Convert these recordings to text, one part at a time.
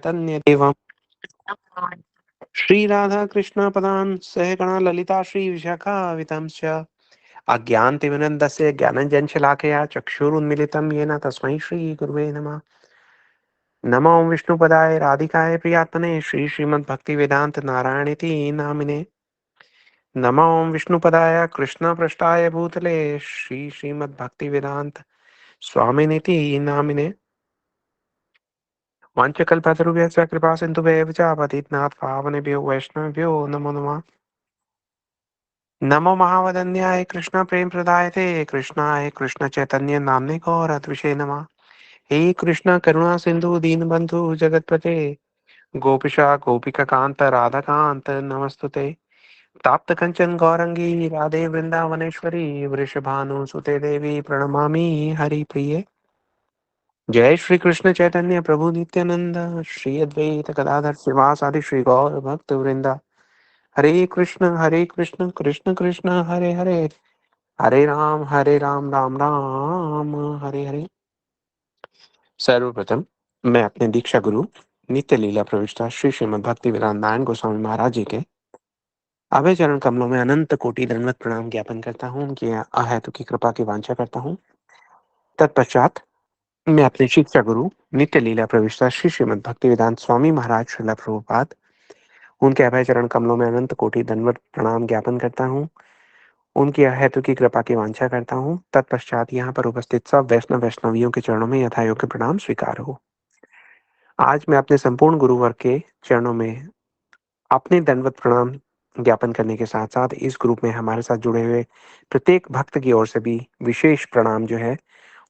तन्यदेवम् श्री राधा कृष्ण पदान् सहगणा ललिता श्री विशाखा वितंश्च अज्ञानतिमिरन्दस्य ज्ञानञ्जनशलाकया चक्षुरुन्मिलितं येन तस्मै श्री गुरुवे नमः। नमो विष्णुपदाय राधिकाय प्रियात्मने श्री श्रीमद्भक्तिवेदांत नारायणीति नामिने। नमो विष्णुपदाय कृष्णपृष्ठाय भूतले श्री श्रीमद्भक्तिवेदांत स्वामिनिति नामिने। वाञ्छकल्पतरुभ्यश्च कृपा सिन्धुभ्येव च पतितनाथ पावनेभ्यो वैष्णवेभ्यो नमो नमः। नमो महावदन्याय कृष्ण प्रेम प्रदायते कृष्णाय कृष्ण चैतन्य नामने गौरत्विषे नमः। हे कृष्ण करुणा सिंधु दीनबंधु जगतपते गोपिका गोपिका कांत राधा कांत नमस्तुते। ताप्त कंचन गौरंगी राधे वृंदावनेश्वरी वृषभानुसुते देवी प्रणमामि हरिप्रिये। जय श्री कृष्ण चैतन्य प्रभु नित्यानंद श्री अद्वैत गदाधर श्रीवासादि श्री गौर भक्त वृंदा। हरे कृष्ण कृष्ण कृष्ण हरे हरे हरे राम राम राम हरे हरे। सर्वप्रथम मैं अपने दीक्षा गुरु नित्य लीला प्रविष्टा श्री श्रीमद् भक्ति वेदांत नारायण गोस्वामी महाराज जी के अभय चरण कमलों में अनंत कोटि दंडवत प्रणाम ज्ञापन करता हूँ। उनकी अहेतु की कृपा की वांछा करता हूँ। तत्पश्चात मैं अपने शिक्षा गुरु नित्य लीला प्रविष्टा श्री श्रीमद् भक्ति वेदांत स्वामी महाराज श्रील प्रभुपाद उनके अभय चरण कमलों में अनंत कोटि दंडवत प्रणाम ज्ञापन करता हूँ। उनकी अहेतु की कृपा की वांछा करता हूँ। तत्पश्चात यहाँ पर उपस्थित सब वैष्णव वैष्णवियों के चरणों में यथायोग्य प्रणाम स्वीकार हो। आज मैं अपने संपूर्ण गुरु वर्ग के चरणों में अपने दंडवत प्रणाम ज्ञापन करने के साथ साथ इस ग्रुप में हमारे साथ जुड़े हुए प्रत्येक भक्त की ओर से भी विशेष प्रणाम जो है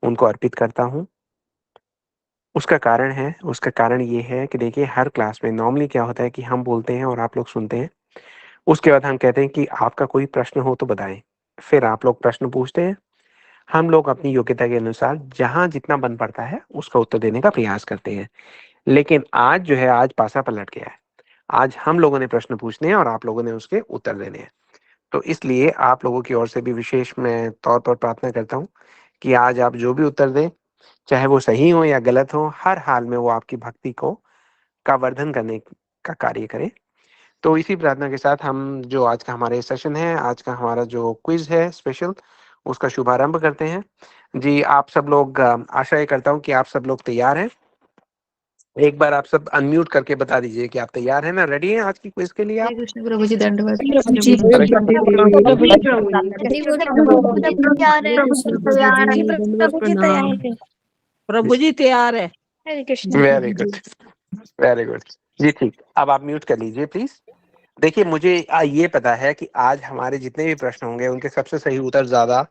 उनको अर्पित करता हूँ। उसका कारण ये है कि देखिए, हर क्लास में नॉर्मली क्या होता है कि हम बोलते हैं और आप लोग सुनते हैं। उसके बाद हम कहते हैं कि आपका कोई प्रश्न हो तो बताएं। फिर आप लोग प्रश्न पूछते हैं, हम लोग अपनी योग्यता के अनुसार जहां जितना बन पड़ता है उसका उत्तर देने का प्रयास करते हैं। लेकिन आज जो है, आज पासा पलट गया है। आज हम लोगों ने प्रश्न पूछने हैं और आप लोगों ने उसके उत्तर देने हैं। तो इसलिए आप लोगों की ओर से भी विशेष मैं तौर पर प्रार्थना करता हूँ कि आज आप जो भी उत्तर दें, चाहे वो सही हो या गलत हो, हर हाल में वो आपकी भक्ति को का वर्धन करने का कार्य करे। तो इसी प्रार्थना के साथ हम जो आज का हमारे सेशन है, आज का हमारा जो क्विज है स्पेशल, उसका शुभारंभ करते हैं। जी, आप सब लोग, आशा ये करता हूँ कि आप सब लोग तैयार हैं। एक बार आप सब अनम्यूट करके बता दीजिए कि आप तैयार हैं ना, रेडी हैं आज की क्विज के लिए आप? हरे कृष्ण प्रभु जी दंडवत। जी हरे कृष्ण प्रभु जी तैयार हरे है। कृष्ण प्रभु जी दंडवत प्रभु जी प्रणाम। तैयार है। प्रभु जी तैयार है। हरे Krishna. Very good, very good. जी ठीक, अब आप म्यूट कर लीजिए प्लीज। देखिए, मुझे ये पता है कि आज हमारे जितने भी प्रश्न होंगे उनके सबसे सही उत्तर ज्यादा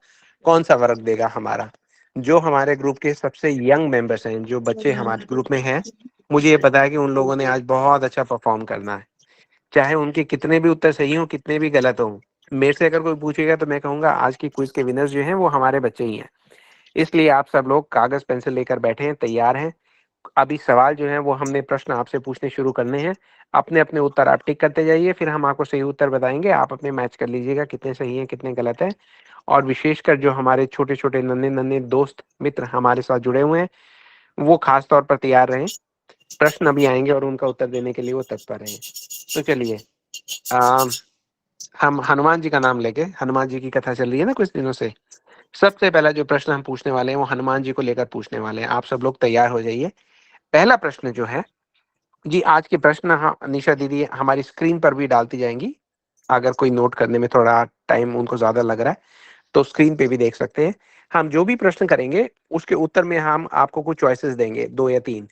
कौन सा वर्ग देगा हमारा। जो हमारे ग्रुप के सबसे यंग मेंबर्स हैं, जो बच्चे हमारे ग्रुप में हैं, मुझे ये पता है कि उन लोगों ने आज बहुत अच्छा परफॉर्म करना है। चाहे उनके कितने भी उत्तर सही हो, कितने भी गलत हो, मेरे से अगर कोई पूछेगा तो मैं कहूंगा आज की क्विज के विनर्स जो हैं वो हमारे बच्चे ही हैं। इसलिए आप सब लोग कागज पेंसिल लेकर बैठे हैं, तैयार हैं। अभी सवाल जो है वो हमने प्रश्न आपसे पूछने शुरू करने हैं। अपने अपने उत्तर आप टिक करते जाइए, फिर हम आपको सही उत्तर बताएंगे। आप अपने मैच कर लीजिएगा कितने सही हैं कितने गलत है। और विशेषकर जो हमारे छोटे छोटे नन्हे नन्हे दोस्त मित्र हमारे साथ जुड़े हुए हैं, वो खास तौर पर तैयार रहें। प्रश्न अभी आएंगे और उनका उत्तर देने के लिए वो तत्पर रहें। तो चलिए, हम हनुमान जी का नाम लेके, हनुमान जी की कथा चल रही है ना कुछ दिनों से, सबसे पहला जो प्रश्न हम पूछने वाले हैं वो हनुमान जी को लेकर पूछने वाले हैं। आप सब लोग तैयार हो जाइए। पहला प्रश्न जो है जी, आज के प्रश्न निशा दीदी हमारी स्क्रीन पर भी डालती जाएंगी। अगर कोई नोट करने में थोड़ा टाइम उनको ज्यादा लग रहा है तो स्क्रीन पे भी देख सकते हैं। हम जो भी प्रश्न करेंगे उसके उत्तर में हम आपको कुछ चॉइसेस देंगे, 2 या 3।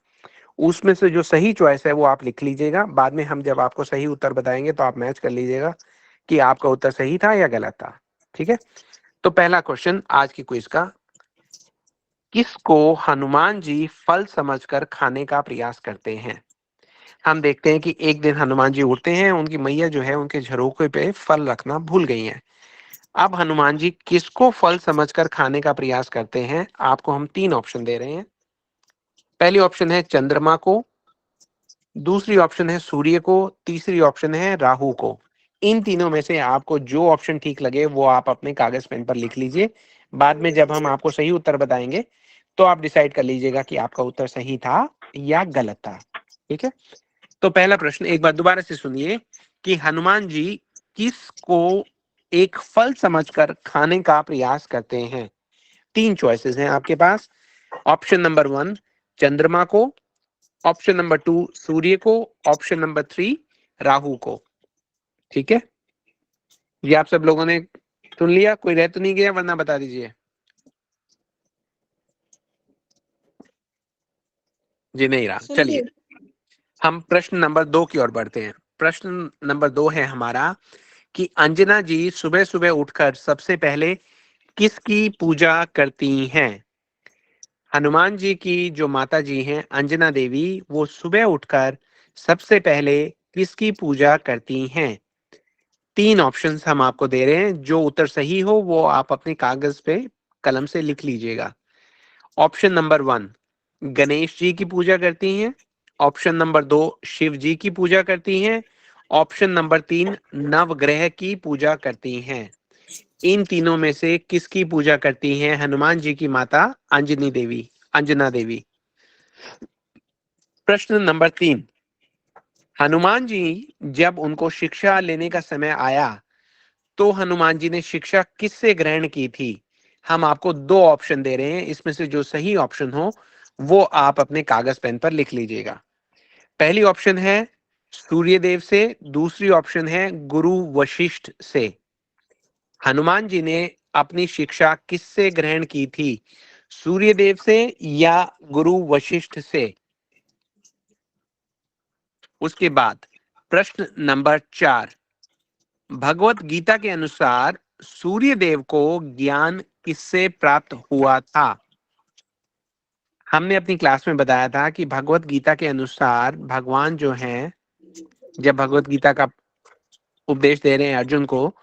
उसमें से जो सही चॉइस है वो आप लिख लीजिएगा। बाद में हम जब आपको सही उत्तर बताएंगे तो आप मैच कर लीजिएगा कि आपका उत्तर सही था या गलत था। ठीक है? तो पहला क्वेश्चन आज की क्विज का, किसको हनुमान जी फल समझकर खाने का प्रयास करते हैं? हम देखते हैं कि एक दिन हनुमान जी उठते हैं, उनकी मैया जो है उनके झरोखे पे फल रखना भूल गई हैं। अब हनुमान जी किसको फल समझकर खाने का प्रयास करते हैं? आपको हम 3 ऑप्शन दे रहे हैं। पहली ऑप्शन है चंद्रमा को, दूसरी ऑप्शन है सूर्य को, तीसरी ऑप्शन है राहु को। इन तीनों में से आपको जो ऑप्शन ठीक लगे वो आप अपने कागज पेन पर लिख लीजिए। बाद में जब हम आपको सही उत्तर बताएंगे तो आप डिसाइड कर लीजिएगा कि आपका उत्तर सही था या गलत था। ठीक है, तो पहला प्रश्न एक बार दोबारा से सुनिए कि हनुमान जी किसको एक फल समझकर खाने का प्रयास करते हैं। 3 चॉइसेस हैं आपके पास। ऑप्शन नंबर 1 चंद्रमा को, ऑप्शन नंबर 2 सूर्य को, ऑप्शन नंबर 3 राहु को। ठीक है, ये आप सब लोगों ने सुन लिया, कोई रह तो नहीं गया, वरना बता दीजिए। जी नहीं रहा, चलिए हम प्रश्न नंबर 2 की ओर बढ़ते हैं। प्रश्न नंबर 2 है हमारा कि अंजना जी सुबह सुबह उठकर सबसे पहले किसकी पूजा करती हैं। हनुमान जी की जो माता जी हैं अंजना देवी, वो सुबह उठकर सबसे पहले किसकी पूजा करती हैं। 3 ऑप्शंस हम आपको दे रहे हैं, जो उत्तर सही हो वो आप अपने कागज पे कलम से लिख लीजिएगा। ऑप्शन नंबर 1 गणेश जी की पूजा करती हैं, ऑप्शन नंबर 2 शिव जी की पूजा करती हैं, ऑप्शन नंबर 3 नवग्रह की पूजा करती हैं। इन तीनों में से किसकी पूजा करती हैं हनुमान जी की माता अंजना देवी। प्रश्न नंबर 3, हनुमान जी जब उनको शिक्षा लेने का समय आया तो हनुमान जी ने शिक्षा किससे ग्रहण की थी। हम आपको 2 ऑप्शन दे रहे हैं, इसमें से जो सही ऑप्शन हो वो आप अपने कागज पेन पर लिख लीजिएगा। पहली ऑप्शन है सूर्यदेव से, दूसरी ऑप्शन है गुरु वशिष्ठ से। हनुमान जी ने अपनी शिक्षा किससे ग्रहण की थी, सूर्यदेव से या गुरु वशिष्ठ से। उसके बाद प्रश्न नंबर 4, भगवत गीता के अनुसार सूर्यदेव को ज्ञान किससे प्राप्त हुआ था। हमने अपनी क्लास में बताया था कि भगवत गीता के अनुसार भगवान जो हैं, जब भगवत गीता का उपदेश दे रहे हैं अर्जुन को,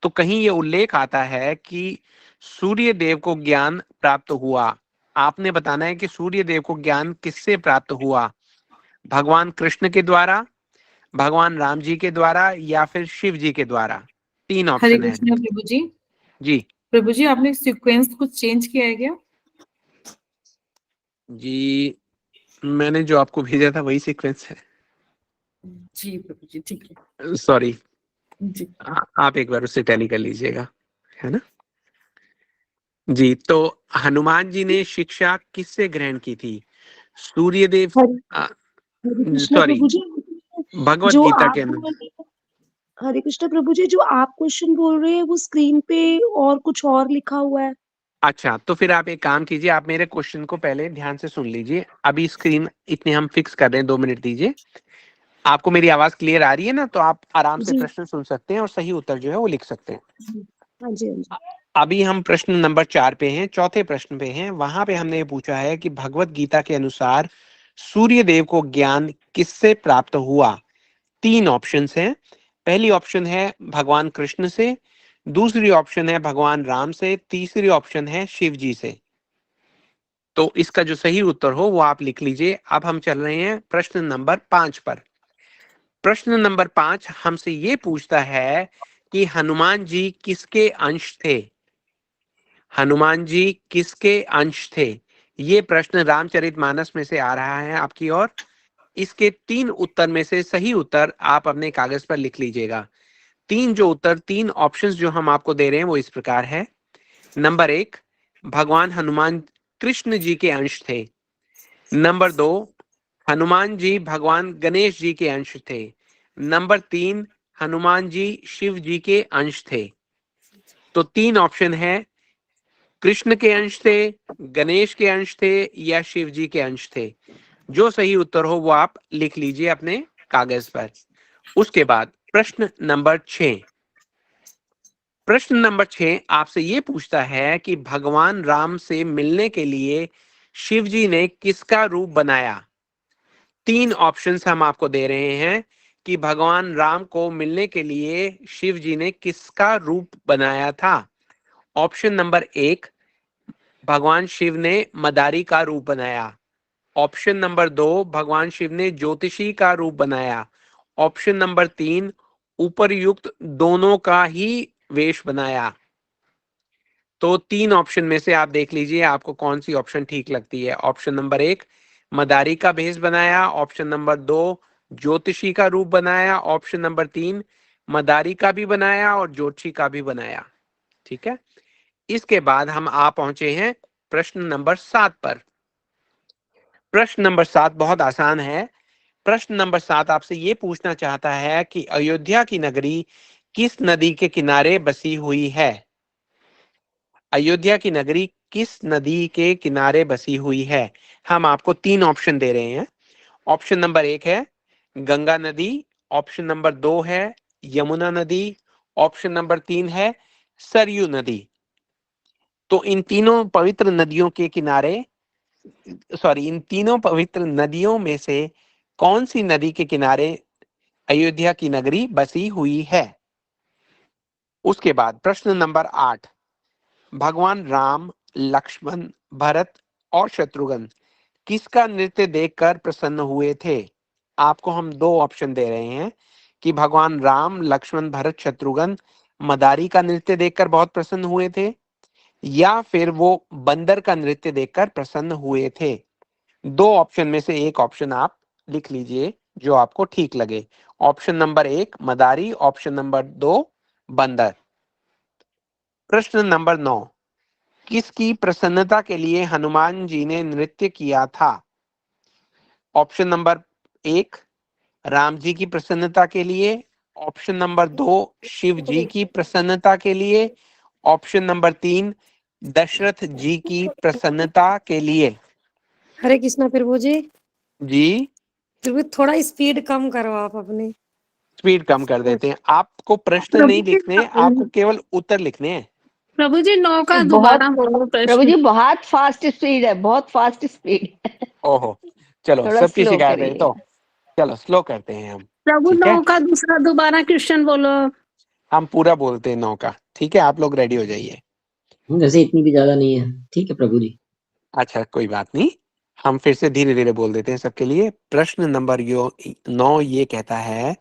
तो कहीं ये उल्लेख आता है कि सूर्य देव को ज्ञान प्राप्त हुआ। आपने बताना है कि सूर्य देव को ज्ञान किससे प्राप्त हुआ, भगवान कृष्ण के द्वारा, भगवान राम जी के द्वारा या फिर शिव जी के द्वारा। 3 हरे ऑप्शन है कृष्णा प्रभु जी। जी। प्रभु जी आपने सीक्वेंस कुछ चेंज किया है क्या? जी मैंने जो आपको भेजा था वही सीक्वेंस है। जी प्रभु जी ठीक है। सॉरी, जी आप एक बार उससे टैली कर लीजिएगा, है ना। जी, तो हनुमान जी ने शिक्षा किससे ग्रहण की थी, सूर्यदेव, हरे कृष्णा सॉरी प्रभु जी। भगवत जो गीता आप के अंदर। हरे कृष्णा प्रभु जी, जो आप क्वेश्चन बोल रहे हैं वो स्क्रीन पे और कुछ और लिखा हुआ है। अच्छा, तो फिर आप एक काम कीजिए, आप मेरे क्वेश्चन को पहले ध्यान से सुन लीजिए। अभी स्क्रीन इतने हम फिक्स कर रहे हैं, 2 मिनट दीजिए। आपको मेरी आवाज क्लियर आ रही है ना, तो आप आराम से जी प्रश्न सुन सकते हैं और सही उत्तर जो है वो लिख सकते हैं। हाँ जी हाँ जी। अभी हम प्रश्न नंबर 4 पे हैं, चौथे प्रश्न पे हैं। वहां पे हमने ये पूछा है कि भगवत गीता के अनुसार सूर्य देव को ज्ञान किससे प्राप्त हुआ। 3 ऑप्शंस हैं। पहली ऑप्शन है भगवान कृष्ण से, दूसरी ऑप्शन है भगवान राम से, तीसरी ऑप्शन है शिव जी से। तो इसका जो सही उत्तर हो वो आप लिख लीजिए। अब हम चल रहे हैं प्रश्न नंबर 5 पर। प्रश्न नंबर 5 हमसे ये पूछता है कि हनुमान जी किसके अंश थे। हनुमान जी किसके अंश थे, ये प्रश्न रामचरितमानस में से आ रहा है आपकी ओर। इसके 3 उत्तर में से सही उत्तर आप अपने कागज पर लिख लीजिएगा। 3 ऑप्शंस जो हम आपको दे रहे हैं वो इस प्रकार है। नंबर 1 भगवान हनुमान कृष्ण जी के अंश थे। नंबर 2 हनुमान जी भगवान गणेश जी के अंश थे। नंबर 3 हनुमान जी शिव जी के अंश थे। तो 3 ऑप्शन है, कृष्ण के अंश थे, गणेश के अंश थे या शिव जी के अंश थे। जो सही उत्तर हो वो आप लिख लीजिए अपने कागज पर। उसके बाद प्रश्न नंबर 6। प्रश्न नंबर 6 आपसे ये पूछता है कि भगवान राम से मिलने के लिए शिव जी ने किसका रूप बनाया। 3 ऑप्शंस हम आपको दे रहे हैं कि भगवान राम को मिलने के लिए शिव जी ने किसका रूप बनाया था। ऑप्शन नंबर 1 भगवान शिव ने मदारी का रूप बनाया। ऑप्शन नंबर 2 भगवान शिव ने ज्योतिषी का रूप बनाया। ऑप्शन नंबर 3 उपरयुक्त दोनों का ही वेश बनाया। तो 3 ऑप्शन में से आप देख लीजिए आपको कौन सी ऑप्शन ठीक लगती है। ऑप्शन नंबर 1 मदारी का भेष बनाया, ऑप्शन नंबर 2 ज्योतिषी का रूप बनाया, ऑप्शन नंबर 3 मदारी का भी बनाया और ज्योतिषी का भी बनाया। ठीक है, इसके बाद हम आ पहुंचे हैं प्रश्न नंबर 7 पर। प्रश्न नंबर 7 बहुत आसान है। प्रश्न नंबर 7 आपसे ये पूछना चाहता है कि अयोध्या की नगरी किस नदी के किनारे बसी हुई है? अयोध्या की नगरी किस नदी के किनारे बसी हुई है? हम आपको 3 ऑप्शन दे रहे हैं। ऑप्शन नंबर 1 है गंगा नदी, ऑप्शन नंबर 2 है यमुना नदी, ऑप्शन नंबर 3 है सरयू नदी। तो इन तीनों पवित्र नदियों के किनारे, इन तीनों पवित्र नदियों में से कौन सी नदी के किनारे अयोध्या की नगरी बसी हुई है? उसके बाद प्रश्न नंबर 8, भगवान राम, लक्ष्मण, भरत और शत्रुघ्न किसका नृत्य देखकर प्रसन्न हुए थे? आपको हम 2 ऑप्शन दे रहे हैं कि भगवान राम, लक्ष्मण, भरत, शत्रुघ्न मदारी का नृत्य देखकर बहुत प्रसन्न हुए थे या फिर वो बंदर का नृत्य देखकर प्रसन्न हुए थे। 2 ऑप्शन में से एक ऑप्शन आप लिख लीजिए जो आपको ठीक लगे। ऑप्शन नंबर 1 मदारी, ऑप्शन नंबर 2 बंदर। प्रश्न नंबर 9, किसकी प्रसन्नता के लिए हनुमान जी ने नृत्य किया था? ऑप्शन नंबर 1 राम जी की प्रसन्नता के लिए, ऑप्शन नंबर 2 शिव जी की प्रसन्नता के लिए, ऑप्शन नंबर 3 दशरथ जी की प्रसन्नता के लिए। हरे कृष्णा प्रभु जी। जी, प्रभु थोड़ा स्पीड कम करो आप अपनी। स्पीड कम कर देते हैं। आपको प्रश्न प्रभु नहीं जी लिखने, आपको केवल उत्तर लिखने हैं। प्रभु जी 9 का बहुत दोबारा बोलो प्रभु प्रश्न। जी बहुत फास्ट स्पीड है, बहुत फास्ट स्पीड। ओहो, चलो थोड़ा सबकी स्लो शिकायत है करिए। तो चलो स्लो करते हैं हम। प्रभु ठीक 9 है, का दूसरा दोबारा क्वेश्चन बोलो। हम पूरा बोलते हैं 9 का। ठीक है, आप लोग रेडी हो जाइए। वैसे इतनी भी ज्यादा नहीं है, ठीक है प्रभु जी। अच्छा, कोई बात नहीं, हम फिर से धीरे धीरे बोल देते हैं सबके लिए। प्रश्न नंबर 9 ये कहता है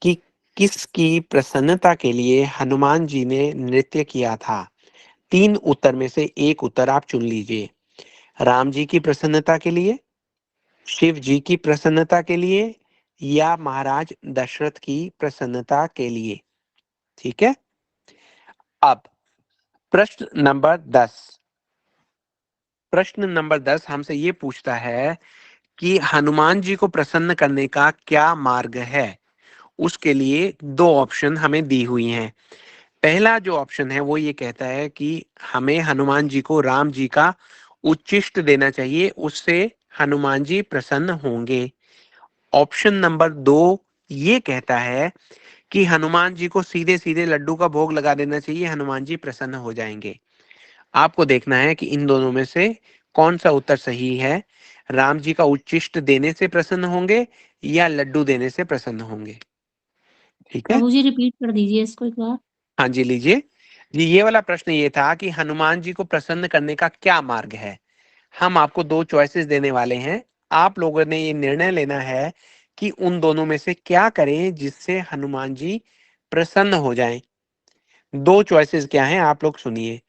कि किसकी प्रसन्नता के लिए हनुमान जी ने नृत्य किया था? 3 उत्तर में से एक उत्तर आप चुन लीजिए। राम जी की प्रसन्नता के लिए, शिव जी की प्रसन्नता के लिए या महाराज दशरथ की प्रसन्नता के लिए। ठीक है, अब प्रश्न नंबर 10। प्रश्न नंबर 10 हमसे ये पूछता है कि हनुमान जी को प्रसन्न करने का क्या मार्ग है? उसके लिए 2 ऑप्शन हमें दी हुई हैं। पहला जो ऑप्शन है वो ये कहता है कि हमें हनुमान जी को राम जी का उच्चिष्ट देना चाहिए, उससे हनुमान जी प्रसन्न होंगे। ऑप्शन नंबर 2 ये कहता है कि हनुमान जी को सीधे सीधे लड्डू का भोग लगा देना चाहिए, हनुमान जी प्रसन्न हो जाएंगे। आपको देखना है कि इन दोनों में से कौन सा उत्तर सही है। राम जी का उच्चिष्ट देने से प्रसन्न होंगे या लड्डू देने से प्रसन्न होंगे। ठीक है, प्रभु जी रिपीट कर दीजिए इसको एक बार। हाँ जी, लीजिए जी। ये वाला प्रश्न ये था कि हनुमान जी को प्रसन्न करने का क्या मार्ग है। हम आपको 2 चॉइसेस देने वाले हैं। आप लोगों ने ये निर्णय लेना है कि उन दोनों में से क्या करें जिससे हनुमान जी प्रसन्न हो जाएं। 2 चॉइसेस क्या हैं आप लोग सुनिए।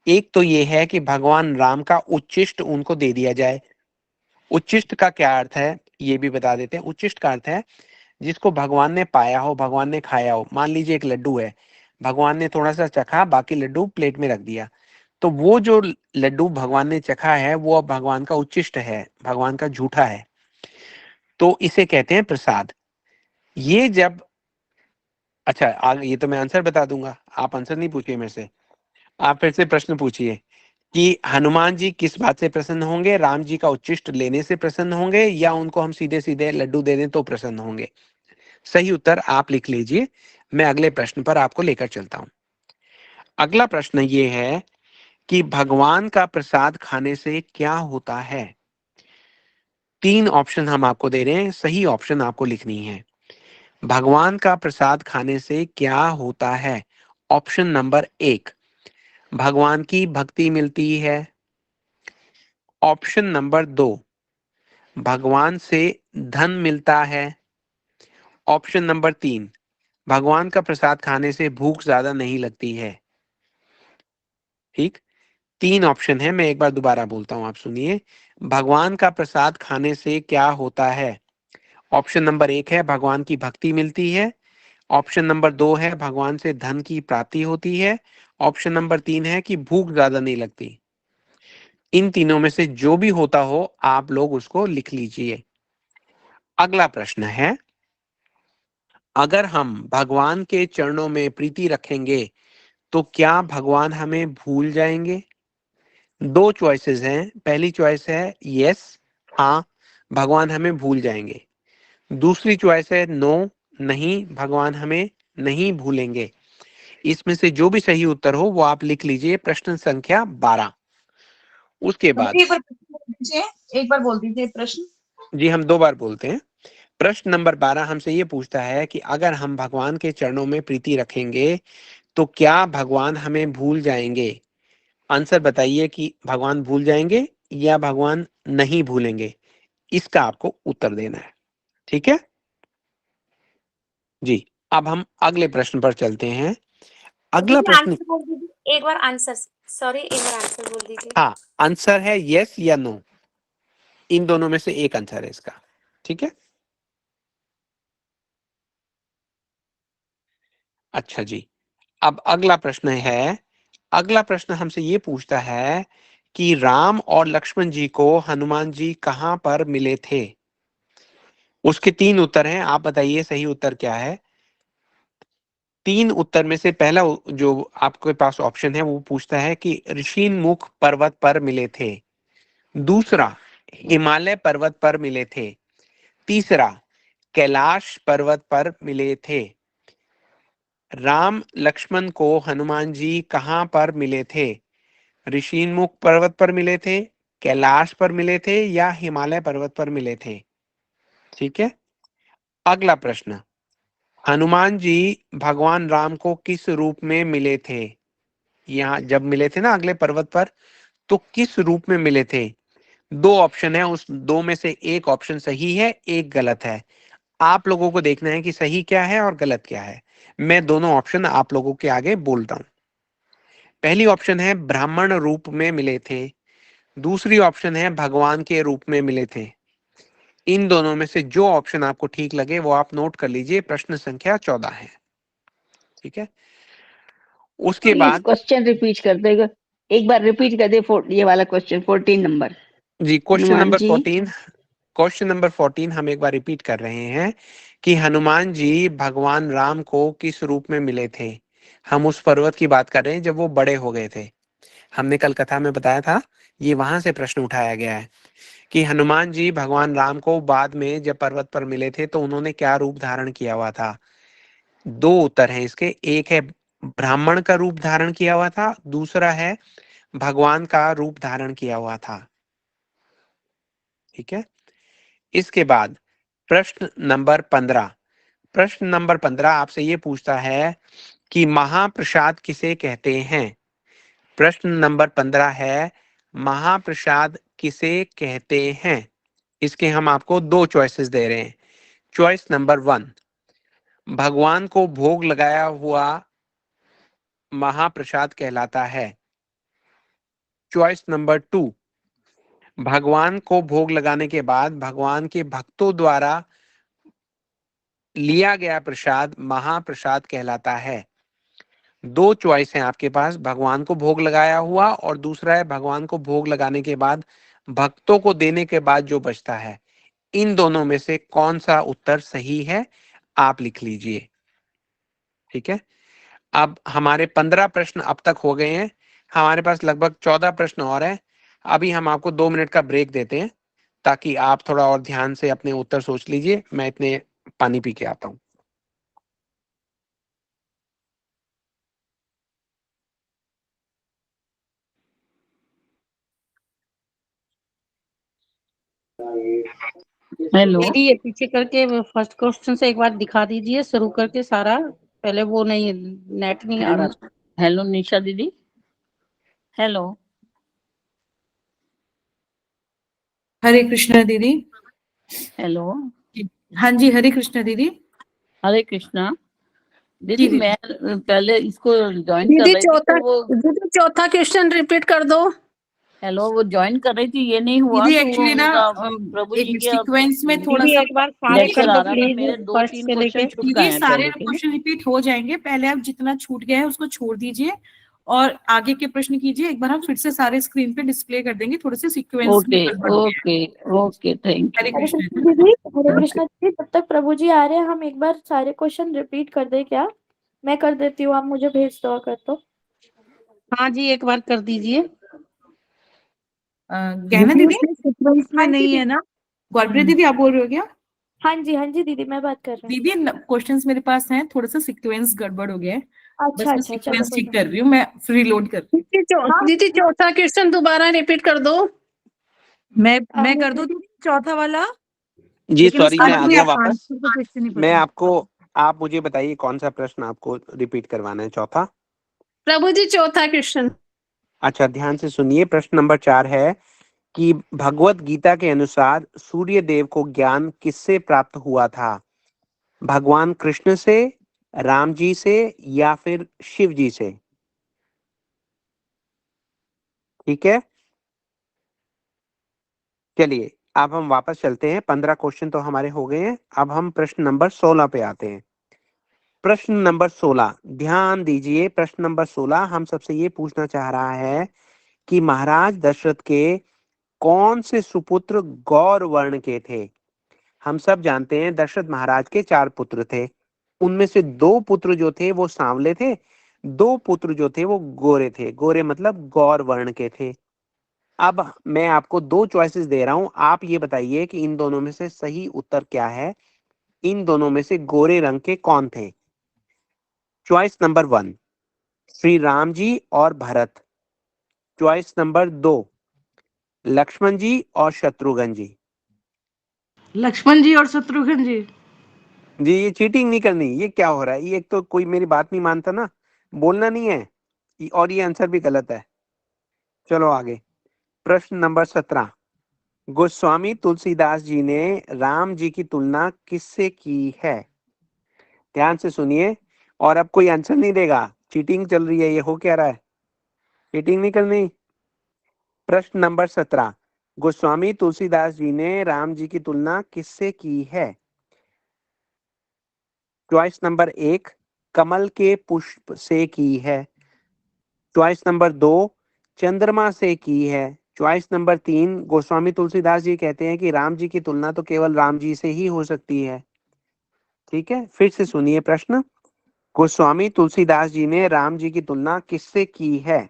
एक तो ये है कि भगवान राम का उच्चिष्ट उनको दे दिया जाए। उच्चिष्ट का क्या अर्थ है ये भी बता देते हैं। उच्चिष्ट का अर्थ है जिसको भगवान ने पाया हो, भगवान ने खाया हो। मान लीजिए एक लड्डू है, भगवान ने थोड़ा सा चखा, बाकी लड्डू प्लेट में रख दिया, तो वो जो लड्डू भगवान ने चखा है वो अब भगवान का उच्चिष्ट है, भगवान का झूठा है, तो इसे कहते हैं प्रसाद। ये जब, अच्छा आगे ये तो मैं आंसर बता दूंगा, आप आंसर नहीं पूछिए मेरे से, आप फिर से प्रश्न पूछिए कि हनुमान जी किस बात से प्रसन्न होंगे, राम जी का उच्चिष्ट लेने से प्रसन्न होंगे या उनको हम सीधे सीधे लड्डू दे दें तो प्रसन्न होंगे। सही उत्तर आप लिख लीजिए। मैं अगले प्रश्न पर आपको लेकर चलता हूं। अगला प्रश्न ये है कि भगवान का प्रसाद खाने से क्या होता है? 3 ऑप्शन हम आपको दे रहे हैं, सही ऑप्शन आपको लिखनी है। भगवान का प्रसाद खाने से क्या होता है? ऑप्शन नंबर 1 भगवान की भक्ति मिलती है, ऑप्शन नंबर 2 भगवान से धन मिलता है, ऑप्शन नंबर 3 भगवान का प्रसाद खाने से भूख ज्यादा नहीं लगती है। ठीक, 3 ऑप्शन है, मैं एक बार दोबारा बोलता हूं, आप सुनिए। भगवान का प्रसाद खाने से क्या होता है? ऑप्शन नंबर 1 है भगवान की भक्ति मिलती है। ऑप्शन नंबर 2 है भगवान से धन की प्राप्ति होती है। ऑप्शन नंबर 3 है कि भूख ज्यादा नहीं लगती। इन तीनों में से जो भी होता हो आप लोग उसको लिख लीजिए। अगला प्रश्न है, अगर हम भगवान के चरणों में प्रीति रखेंगे तो क्या भगवान हमें भूल जाएंगे? 2 चॉइसेस हैं। पहली चॉइस है यस, हाँ भगवान हमें भूल जाएंगे। दूसरी चॉइस है नो, नहीं भगवान हमें नहीं भूलेंगे। इसमें से जो भी सही उत्तर हो वो आप लिख लीजिए। प्रश्न संख्या 12। उसके बाद एक बार बोल दीजिए प्रश्न। जी हम 2 बार बोलते हैं। प्रश्न नंबर 12 हमसे ये पूछता है कि अगर हम भगवान के चरणों में प्रीति रखेंगे तो क्या भगवान हमें भूल जाएंगे? आंसर बताइए कि भगवान भूल जाएंगे या भगवान नहीं भूलेंगे। इसका आपको उत्तर देना है। ठीक है जी। अब हम अगले प्रश्न पर चलते हैं। अगला प्रश्न, आंसर बोल दीजिए एक बार, आंसर सॉरी एक बार आंसर बोल दीजिए। हाँ आंसर है यस या नो, इन दोनों में से एक आंसर है इसका। ठीक है, अच्छा जी। अब अगला प्रश्न है, अगला प्रश्न हमसे ये पूछता है कि राम और लक्ष्मण जी को हनुमान जी कहां पर मिले थे? उसके 3 उत्तर हैं, आप बताइए सही उत्तर क्या है। 3 उत्तर में से पहला जो आपके पास ऑप्शन है वो पूछता है कि ऋषिमुख पर्वत पर मिले थे। दूसरा, हिमालय पर्वत पर मिले थे। तीसरा, कैलाश पर्वत पर मिले थे। राम लक्ष्मण को हनुमान जी कहां पर मिले थे? ऋषिमुख पर्वत पर मिले थे, कैलाश पर मिले थे या हिमालय पर्वत पर मिले थे? ठीक है, अगला प्रश्न, हनुमान जी भगवान राम को किस रूप में मिले थे? यहाँ जब मिले थे ना अगले पर्वत पर, तो किस रूप में मिले थे? 2 ऑप्शन है, उस 2 में से एक ऑप्शन सही है, एक गलत है। आप लोगों को देखना है कि सही क्या है और गलत क्या है। मैं दोनों ऑप्शन आप लोगों के आगे बोल रहा हूं। पहली ऑप्शन है ब्राह्मण रूप में मिले थे। दूसरी ऑप्शन है भगवान के रूप में मिले थे। इन दोनों में से जो ऑप्शन आपको ठीक लगे वो आप नोट कर लीजिए। प्रश्न संख्या 14 है। ठीक है, उसके प्लीज बाद क्वेश्चन रिपीट कर देगा, एक बार रिपीट कर दे। ये वाला क्वेश्चन 14 नंबर। जी क्वेश्चन हनुमान नंबर जी 14, क्वेश्चन नंबर 14 हम एक बार रिपीट कर रहे हैं कि हनुमान जी भगवान राम को किस रूप में मिले थे? हम उस पर्वत की बात कर रहे हैं जब वो बड़े हो गए थे। हमने कल कथा में बताया था, ये वहां से प्रश्न उठाया गया है कि हनुमान जी भगवान राम को बाद में जब पर्वत पर मिले थे तो उन्होंने क्या रूप धारण किया हुआ था? 2 उत्तर हैं इसके, एक है ब्राह्मण का रूप धारण किया हुआ था, दूसरा है भगवान का रूप धारण किया हुआ था। ठीक है, इसके बाद प्रश्न नंबर 15, प्रश्न नंबर 15 आपसे ये पूछता है कि महाप्रसाद किसे कहते हैं? प्रश्न नंबर 15 है महाप्रसाद किसे कहते हैं? इसके हम आपको 2 चॉइसेस दे रहे हैं। चॉइस नंबर 1, भगवान को भोग लगाया हुआ महाप्रसाद कहलाता है। चॉइस नंबर 2, भगवान को भोग लगाने के बाद भगवान के भक्तों द्वारा लिया गया प्रसाद महाप्रसाद कहलाता है। 2 चॉइस हैं आपके पास, भगवान को भोग लगाया हुआ और दूसरा है भगवान को भोग लगाने के बाद भक्तों को देने के बाद जो बचता है। इन दोनों में से कौन सा उत्तर सही है आप लिख लीजिए। ठीक है, अब हमारे 15 प्रश्न अब तक हो गए हैं, हमारे पास लगभग 14 प्रश्न और हैं। अभी हम आपको 2 मिनट का ब्रेक देते हैं ताकि आप थोड़ा और ध्यान से अपने उत्तर सोच लीजिए। मैं इतने पानी पी के आता हूँ। हेलो। दीदी ये पीछे करके फर्स्ट क्वेश्चन से एक बार दिखा दीजिए, शुरू करके सारा। पहले वो नहीं, नेट नहीं आ रहा था। हेलो निशा दीदी। हेलो। हरे कृष्णा दीदी। हेलो। हाँ जी, हरे कृष्णा दीदी। हरे कृष्णा जी दीदी। दीदी। मैं हाँ, पहले इसको ज्वाइन कर दीदी रही थी तो वो चौथा क्वेश्चन रिपीट कर दो। नहीं आ रहा था। हेलो निशा दीदी। हरे कृष्णा दीदी, मैं पहले इसको ज्वाइन कर रही थी तो वो दीदी चौथा क्वेश्चन रिपीट कर दो। हेलो, वो ज्वाइन कर रही थी, ये नहीं हुआ दीदी तो एक्चुअली ना उनका प्रभु जी एक के सीक्वेंस में थोड़ा दीदी सा एक बार सारे लेक्चर कर आ दो रहा था, प्लीज, मेरे फर्स्ट 2-3 से क्वेश्चन लेके। छूट गए दीदी हैं सारे पहले के ना। क्वेश्चन रिपीट हो जाएंगे, पहले आप जितना छूट गया है उसको छोड़ दीजिए और आगे के प्रश्न कीजिए। एक बार हम फिर से सारे स्क्रीन पे डिस्प्ले कर देंगे, थोड़े से सीक्वेंस में ओके गड़बड़ हो गया है। ओके ओके, थैंक हरे यू। हरे कृष्ण कृष्ण दीदी, हरे ओके। कृष्ण दीदी, जब तक प्रभु जी आ रहे हैं हम एक बार सारे क्वेश्चन रिपीट कर दे क्या? मैं कर देती हूँ, आप मुझे भेज दो अगर तो। हाँ जी, एक बार कर दीजिए। गहना दीदी सीक्वेंस में हाँ जी नहीं है दीदी। ना? गौरप्रीत दीदी आप बोल रहे हो क्या? हाँ जी दीदी, मैं बात कर रही हूँ। दीदी क्वेश्चंस मेरे पास हैं, थोड़ा सा सीक्वेंस गड़बड़ हो गया है, बस अच्छा मैं अच्छा, चलो सीक्वेंस कोई ठीक कर रही हूँ, मैं फ्री लोड कर रही हाँ। दीदी चौथा क्वेश्चन दोबारा रिपीट कर दो। हूँ। मैं कर दूं मुझे दीदी चौथा वाला, जी लेकिन सॉरी, उसका मैं आ मुझे गया वापस। आंसर तो फिर से नहीं मैं पता। आपको, आप मुझे बताइए कौन सा प्रश्न आपको रिपीट करवाना है, चौथा? प्रभु जी चौथा क्वेश्चन। अच्छा, ध्यान से सुनिए। प्रश्न नंबर 4 है कि भगवत गीता के अनुसार सूर्य देव को ज्ञान किससे प्राप्त हुआ था? भगवान कृष्ण से, राम जी से, या फिर शिव जी से? ठीक है, चलिए अब हम वापस चलते हैं। 15 क्वेश्चन तो हमारे हो गए हैं। अब हम प्रश्न नंबर 16 पे आते हैं। प्रश्न नंबर 16, ध्यान दीजिए। प्रश्न नंबर 16 हम सबसे ये पूछना चाह रहा है कि महाराज दशरथ के कौन से सुपुत्र गौर वर्ण के थे? हम सब जानते हैं दशरथ महाराज के 4 पुत्र थे। उनमें से 2 पुत्र जो थे वो सांवले थे, 2 पुत्र जो थे वो गोरे थे। गोरे मतलब गौर वर्ण के थे। अब मैं आपको 2 चॉइसेस दे रहा हूं, आप ये बताइए कि इन दोनों में से सही उत्तर क्या है। इन दोनों में से गोरे रंग के कौन थे? चॉइस नंबर 1, श्री राम जी और भरत। चॉइस नंबर 2, लक्ष्मण जी और शत्रुघ्न जी। लक्ष्मण जी और शत्रुघ्न जी। जी, ये चीटिंग नहीं करनी। ये क्या हो रहा है? ये एक तो कोई मेरी बात नहीं मानता ना, बोलना नहीं है, और ये आंसर भी गलत है। चलो आगे। प्रश्न नंबर 17, गोस्वामी तुलसीदास जी ने राम जी की तुलना किससे की है? ध्यान से सुनिए, और अब कोई आंसर नहीं देगा। चीटिंग चल रही है, ये हो क्या रहा है? चीटिंग नहीं करनी। प्रश्न नंबर 17, गोस्वामी तुलसीदास जी ने राम जी की तुलना किससे की है? चॉइस नंबर 1, कमल के पुष्प से की है। चॉइस नंबर 2, चंद्रमा से की है। चॉइस नंबर 3, गोस्वामी तुलसीदास जी कहते हैं कि राम जी की तुलना तो केवल राम जी से ही हो सकती है। ठीक है, फिर से सुनिए प्रश्न। गोस्वामी तुलसीदास जी ने राम जी की तुलना किससे की है?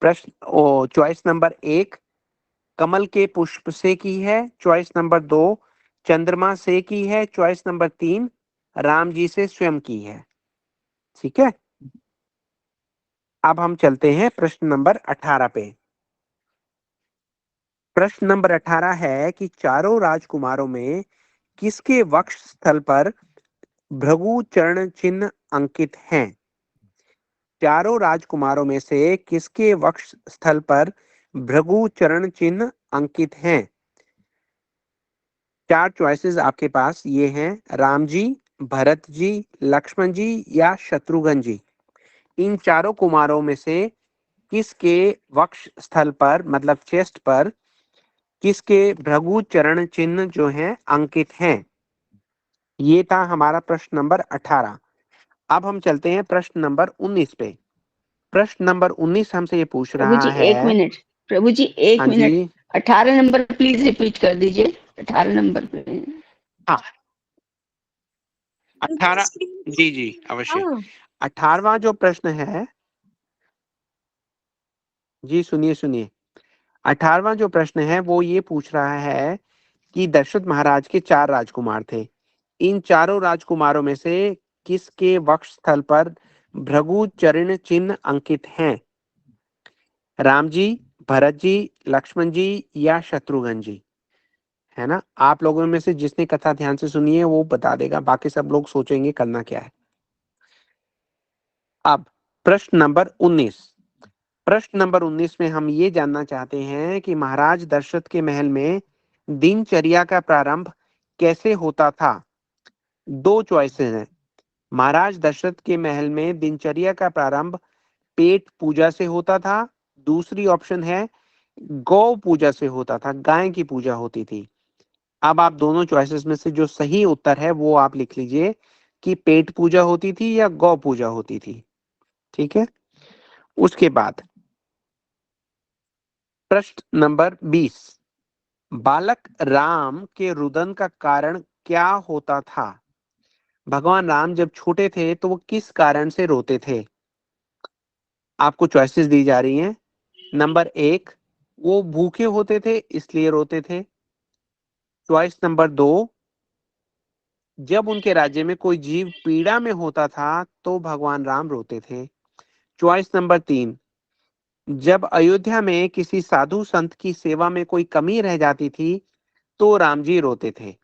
प्रश्न चॉइस नंबर 1, कमल के पुष्प से की है। चॉइस नंबर 2, चंद्रमा से की है। चॉइस नंबर 3, राम जी से स्वयं की है। ठीक है, अब हम चलते हैं प्रश्न नंबर 18 पे। प्रश्न नंबर 18 है कि चारों राजकुमारों में किसके वक्ष स्थल पर भृगु चरण चिन्ह अंकित हैं? चारों राजकुमारों में से किसके वक्ष स्थल पर भृगु चरण चिन्ह अंकित हैं? 4 चॉइसेस आपके पास ये हैं, राम जी, भरत जी, लक्ष्मण जी या शत्रुघ्न जी। इन चारों कुमारों में से किसके वक्ष स्थल पर, मतलब चेस्ट पर, किसके भृगु चरण चिन्ह जो हैं अंकित हैं? ये था हमारा प्रश्न नंबर 18। अब हम चलते हैं प्रश्न नंबर 19 पे। प्रश्न नंबर 19 हमसे ये पूछ प्रभु जी रहा एक है। मिनट, प्रभु जी एक हाँ मिनट, जी, 18 नंबर प्लीज रिपीट कर दीजिए। 18 नंबर पे। हाँ 18, जी जी अवश्य। हाँ 18वां जो प्रश्न है, जी सुनिए सुनिए। 18वां जो प्रश्न है वो ये पूछ रहा है कि दशरथ महाराज के 4 राजकुमार थे। इन चारों राजकुमारों में से किसके वक्ष स्थल पर भृगु चरण चिन्ह अंकित हैं? राम जी, भरत जी, लक्ष्मण जी या शत्रुघ्न जी? है ना, आप लोगों में से जिसने कथा ध्यान से सुनी है वो बता देगा, बाकी सब लोग सोचेंगे करना क्या है। अब प्रश्न नंबर 19। प्रश्न नंबर 19 में हम ये जानना चाहते हैं कि महाराज दशरथ के महल में दिनचर्या का प्रारंभ कैसे होता था? 2 चॉइसेस हैं। महाराज दशरथ के महल में दिनचर्या का प्रारंभ पेट पूजा से होता था दूसरी ऑप्शन है गौ पूजा से होता था, गाय की पूजा होती थी। अब आप दोनों चॉइसेस में से जो सही उत्तर है वो आप लिख लीजिए कि पेट पूजा होती थी या गौ पूजा होती थी। ठीक है, उसके बाद प्रश्न नंबर 20, बालक राम के रुदन का कारण क्या होता था? भगवान राम जब छोटे थे तो वो किस कारण से रोते थे? आपको चॉइसेस दी जा रही हैं। नंबर 1, वो भूखे होते थे इसलिए रोते थे। चॉइस नंबर 2, जब उनके राज्य में कोई जीव पीड़ा में होता था तो भगवान राम रोते थे। चॉइस नंबर 3, जब अयोध्या में किसी साधु संत की सेवा में कोई कमी रह जाती थी तो राम जी रोते थे।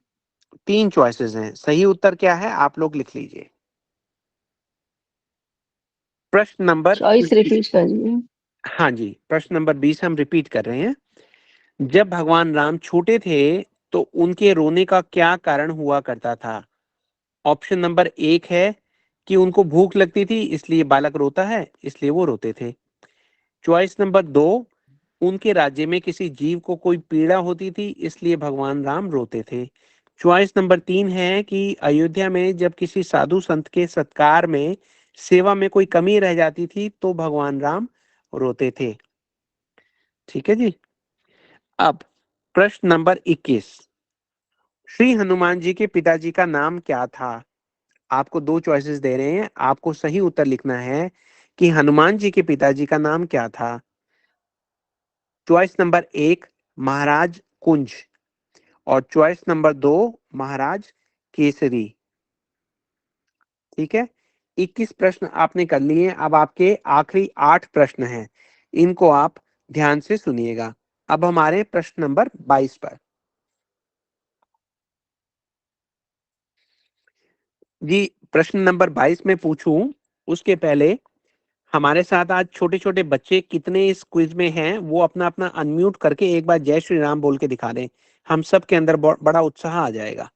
3 चॉइसेस हैं, सही उत्तर क्या है आप लोग लिख लीजिए। प्रश्न नंबर चॉइस रिपीट करिए। हाँ जी, प्रश्न नंबर 20 हम रिपीट कर रहे हैं। जब भगवान राम छोटे थे तो उनके रोने का क्या कारण हुआ करता था? ऑप्शन नंबर 1 है कि उनको भूख लगती थी इसलिए बालक रोता है, इसलिए वो रोते थे। चॉइस नंबर 2, उनके राज्य में किसी जीव को कोई पीड़ा होती थी इसलिए भगवान राम रोते थे। चॉइस नंबर 3 है कि अयोध्या में जब किसी साधु संत के सत्कार में सेवा में कोई कमी रह जाती थी तो भगवान राम रोते थे। ठीक है जी। अब प्रश्न नंबर 21, श्री हनुमान जी के पिताजी का नाम क्या था? आपको 2 चॉइसेस दे रहे हैं, आपको सही उत्तर लिखना है कि हनुमान जी के पिताजी का नाम क्या था। चॉइस नंबर 1 महाराज कुंज और चॉइस नंबर 2 महाराज केसरी। ठीक है, 21 प्रश्न आपने कर लिए। अब आपके आखिरी 8 प्रश्न हैं, इनको आप ध्यान से सुनिएगा। अब हमारे प्रश्न नंबर 22 पर। जी, प्रश्न नंबर 22 में पूछूं उसके पहले हमारे साथ आज छोटे छोटे बच्चे कितने इस क्विज में हैं वो अपना अपना अनम्यूट करके एक बार जय श्री राम बोल के दिखा दें, हम सब के अंदर बड़ा उत्साह आ जाएगा।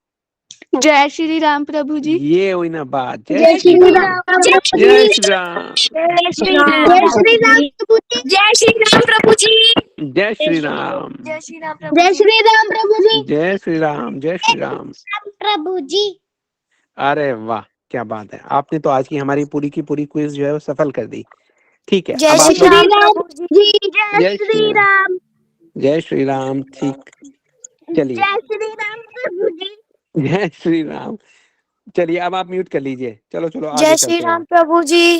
जय श्री राम प्रभु जी। ये हुई ना बात, जय श्री राम। जय श्री राम, जय श्री राम। जय श्री राम प्रभु जी। जय श्री राम प्रभु जी। जय श्री राम, जय श्री राम प्रभु जी। जय श्री राम प्रभु जी। जय श्री राम, जय श्री राम प्रभु जी। अरे वाह, क्या बात है, आपने तो आज की हमारी पूरी की पूरी क्विज जो है वो सफल कर दी। ठीक है, जय अब आप श्री लोग राम जी। जय श्री राम। जय श्री राम। ठीक, चलिए जय श्री राम प्रभु जी। जय श्री राम। चलिए अब आप म्यूट कर लीजिए। चलो चलो आगे जय श्री चलते हैं। राम प्रभु जी।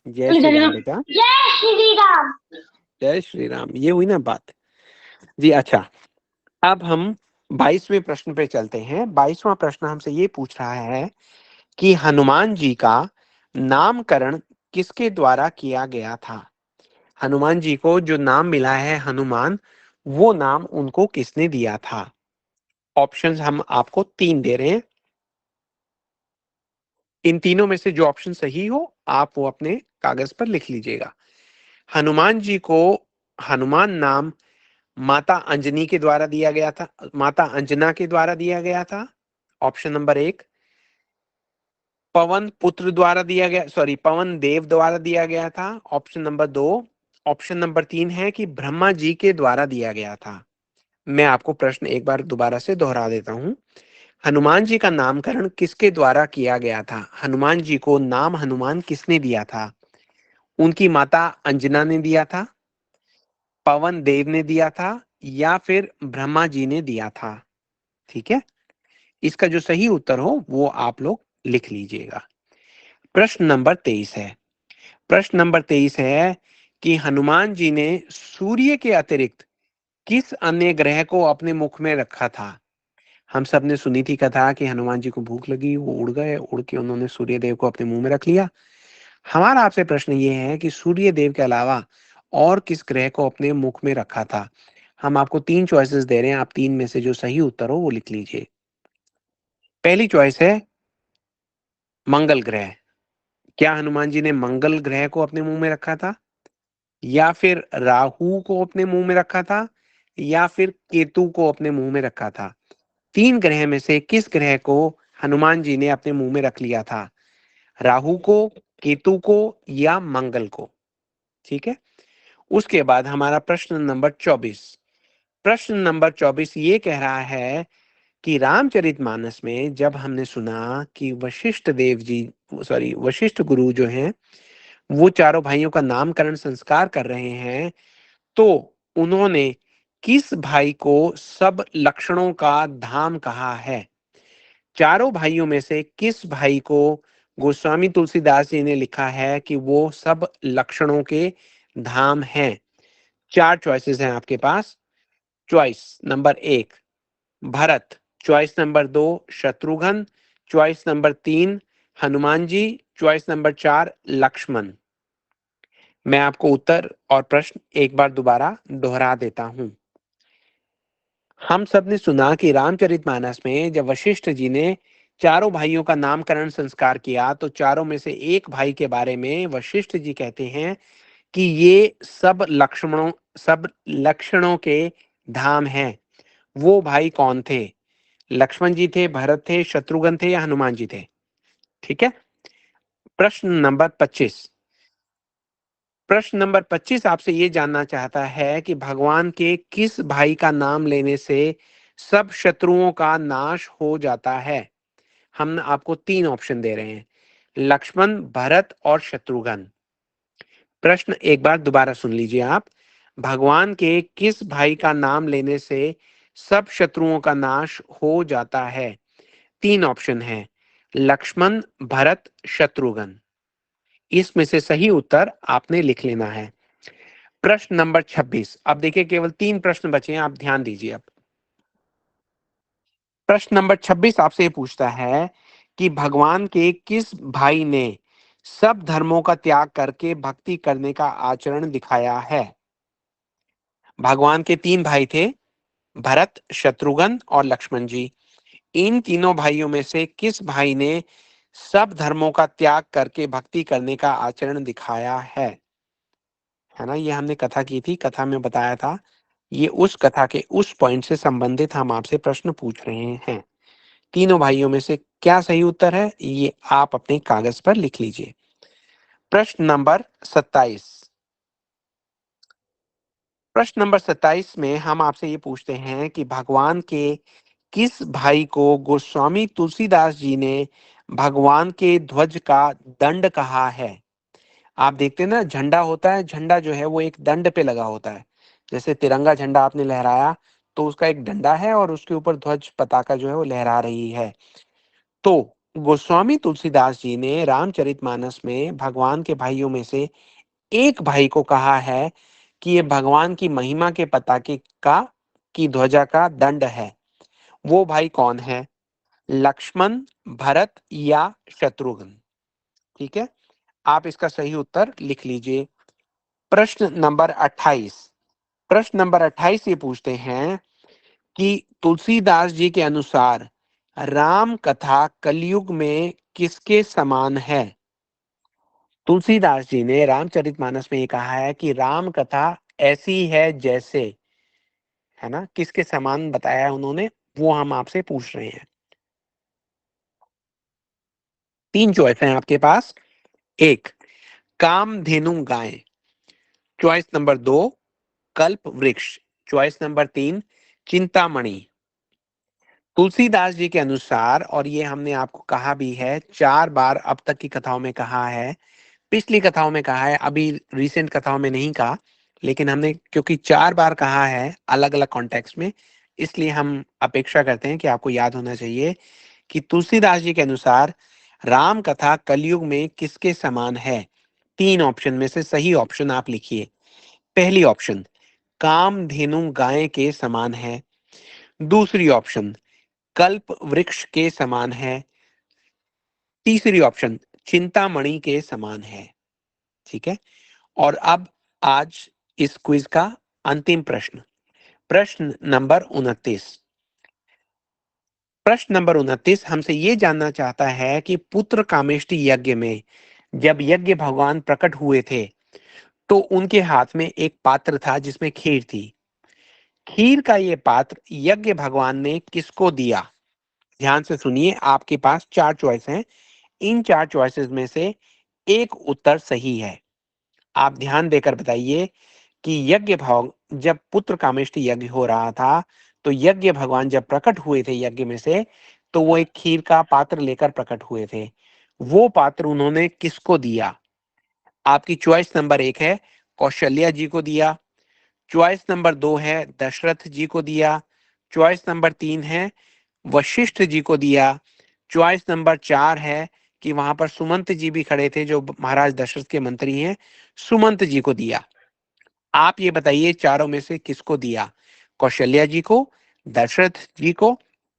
जय श्री राम बेटा, जय श्री राम। जय श्री राम। ये हुई ना बात जी। अच्छा, अब हम 22वें प्रश्न पे चलते हैं। 22वां प्रश्न हमसे ये पूछ रहा है कि हनुमान जी का नामकरण किसके द्वारा किया गया था? हनुमान जी को जो नाम मिला है हनुमान, वो नाम उनको किसने दिया था? ऑप्शंस हम आपको 3 दे रहे हैं, इन तीनों में से जो ऑप्शन सही हो आप वो अपने कागज पर लिख लीजिएगा। हनुमान जी को हनुमान नाम माता अंजनी के द्वारा दिया गया था, माता अंजना के द्वारा दिया गया था। ऑप्शन नंबर 1, पवन पुत्र द्वारा दिया गया, सॉरी पवन देव द्वारा दिया गया था। ऑप्शन नंबर 2, ऑप्शन नंबर 3 है कि ब्रह्मा जी के द्वारा दिया गया था। मैं आपको प्रश्न एक बार दोबारा से दोहरा देता हूं। हनुमान जी का नामकरण किसके द्वारा किया गया था? हनुमान जी को नाम हनुमान किसने दिया था? उनकी माता अंजना ने दिया था, पवन देव ने दिया था, या फिर ब्रह्मा जी ने दिया था? ठीक है, इसका जो सही उत्तर हो वो आप लोग लिख लीजिएगा। प्रश्न नंबर 23 है। प्रश्न नंबर 23 है कि हनुमान जी ने सूर्य के अतिरिक्त किस अन्य ग्रह को अपने मुख में रखा था? हम सब ने सुनी थी कथा कि हनुमान जी को भूख लगी, वो उड़ गए, उड़ के उन्होंने सूर्य देव को अपने मुंह में रख लिया। हमारा आपसे प्रश्न ये है कि सूर्य देव के अलावा और किस ग्रह को अपने मुख में रखा था? हम आपको 3 चॉइसेस दे रहे हैं, आप 3 में से जो सही उत्तर हो वो लिख लीजिए। पहली चॉइस है मंगल ग्रह। क्या हनुमान जी ने मंगल ग्रह को अपने मुंह में रखा था, या फिर राहु को अपने मुंह में रखा था, या फिर केतु को अपने मुंह में रखा था? 3 ग्रह में से किस ग्रह को हनुमान जी ने अपने मुंह में रख लिया था? राहु को, केतु को, या मंगल को? ठीक है, उसके बाद हमारा प्रश्न नंबर 24। प्रश्न नंबर 24 ये कह रहा है कि रामचरितमानस में जब हमने सुना कि वशिष्ठ गुरु जो हैं वो चारों भाइयों का नामकरण संस्कार कर रहे हैं, तो उन्होंने किस भाई को सब लक्षणों का धाम कहा है? चारों भाइयों में से किस भाई को गोस्वामी तुलसीदास जी ने लिखा है कि वो सब लक्षणों के धाम हैं? 4 चॉइसेस हैं आपके पास। Choice number 1 Bharat, choice number 2 Shatrughan, choice number 3 Hanuman ji, choice number 4 Lakshman. मैं आपको उत्तर और प्रश्न एक बार दोबारा दोहरा देता हूं। हम सब ने सुना कि रामचरितमानस में जब वशिष्ठ जी ने चारों भाइयों का नामकरण संस्कार किया, तो चारों में से एक भाई के बारे में वशिष्ठ जी कहते हैं कि ये सब लक्षणों के धाम हैं। वो भाई कौन थे? लक्ष्मण जी थे, भरत थे, शत्रुघ्न थे या हनुमान जी थे? ठीक है। प्रश्न नंबर 25। प्रश्न नंबर 25 आपसे ये जानना चाहता है कि भगवान के किस भाई का नाम लेने से सब शत्रुओं का नाश हो जाता है? हम आपको 3 ऑप्शन दे रहे हैं, लक्ष्मण, भरत और शत्रुघ्न। प्रश्न एक बार दोबारा सुन लीजिए आप। भगवान के किस भाई का नाम लेने से सब शत्रुओं का नाश हो जाता है? 3 ऑप्शन है, लक्ष्मण, भरत, शत्रुघ्न। इसमें से सही उत्तर आपने लिख लेना है। प्रश्न नंबर 26। अब देखिए केवल 3 प्रश्न बचे हैं, आप ध्यान दीजिए। अब प्रश्न नंबर 26 आपसे ये पूछता है कि भगवान के किस भाई ने सब धर्मों का त्याग करके भक्ति करने का आचरण दिखाया है? भगवान के 3 भाई थे, भरत, शत्रुघ्न और लक्ष्मण जी। इन तीनों भाइयों में से किस भाई ने सब धर्मों का त्याग करके भक्ति करने का आचरण दिखाया है ना? ये हमने कथा की थी, कथा में बताया था। ये उस कथा के उस पॉइंट से संबंधित हम आपसे प्रश्न पूछ रहे हैं। तीनों भाइयों में से क्या सही उत्तर है, ये आप अपने कागज पर लिख लीजिए। प्रश्न नंबर 27। प्रश्न नंबर 27 में हम आपसे ये पूछते हैं कि भगवान के किस भाई को गोस्वामी तुलसीदास जी ने भगवान के ध्वज का दंड कहा है? आप देखते हैं ना, झंडा होता है, झंडा जो है वो एक दंड पे लगा होता है। जैसे तिरंगा झंडा आपने लहराया तो उसका एक डंडा है और उसके ऊपर ध्वज पताका जो है वो लहरा रही है। तो गोस्वामी तुलसीदास जी ने रामचरितमानस में भगवान के भाइयों में से एक भाई को कहा है कि ये भगवान की महिमा के पताके की ध्वजा का दंड है। वो भाई कौन है? लक्ष्मण, भरत या शत्रुघ्न? ठीक है, आप इसका सही उत्तर लिख लीजिए। प्रश्न नंबर 28। प्रश्न नंबर 28 ये पूछते हैं कि तुलसीदास जी के अनुसार राम कथा कलयुग में किसके समान है? तुलसीदास जी ने रामचरितमानस में ये कहा है कि राम कथा ऐसी है जैसे, है ना, किसके समान बताया है उन्होंने, वो हम आपसे पूछ रहे हैं। 3 चॉइस हैं आपके पास। 1 कामधेनु गाय, चॉइस नंबर 2 कल्प वृक्ष, चॉइस नंबर 3 चिंतामणि। तुलसीदास जी के अनुसार, और ये हमने आपको कहा भी है 4 बार अब तक की कथाओं में कहा है, पिछली कथाओं में कहा है, अभी रिसेंट कथाओं में नहीं कहा, लेकिन हमने क्योंकि 4 बार कहा है अलग अलग कॉन्टेक्स्ट में, इसलिए हम अपेक्षा करते हैं कि आपको याद होना चाहिए कि तुलसीदास जी के अनुसार राम कथा कलयुग में किसके समान है। 3 ऑप्शन में से सही ऑप्शन आप लिखिए। पहली ऑप्शन कामधेनु गाय के समान है, दूसरी ऑप्शन कल्प वृक्ष के समान है, तीसरी ऑप्शन चिंतामणि के समान है। ठीक है, और अब आज इस क्विज का अंतिम प्रश्न, प्रश्न नंबर 29। प्रश्न नंबर 29 हमसे ये जानना चाहता है कि पुत्र कामेष्टि यज्ञ में जब यज्ञ भगवान प्रकट हुए थे तो उनके हाथ में एक पात्र था जिसमें खीर थी। खीर का ये पात्र यज्ञ भगवान ने किसको दिया? ध्यान से सुनिए, आपके पास 4 चॉइस हैं। इन 4 चॉइसेस में से एक उत्तर सही है। आप ध्यान देकर बताइए कि यज्ञ भाव जब पुत्र कामेष्टि यज्ञ हो रहा था तो यज्ञ भगवान जब प्रकट हुए थे यज्ञ में से, तो वो एक खीर का पात्र लेकर प्रकट हुए थे। वो पात्र उन्होंने किसको दिया? आपकी चॉइस नंबर 1 है कौशल्या जी को दिया, चॉइस नंबर 2 है दशरथ जी को दिया, चॉइस नंबर 3 है वशिष्ठ जी को दिया, चॉइस नंबर 4 है कि वहां पर सुमंत जी भी खड़े थे जो महाराज दशरथ के मंत्री हैं, सुमंत जी को दिया। आप ये बताइए चारों में से किसको दिया? कौशल्या जी को, दशरथ जी को,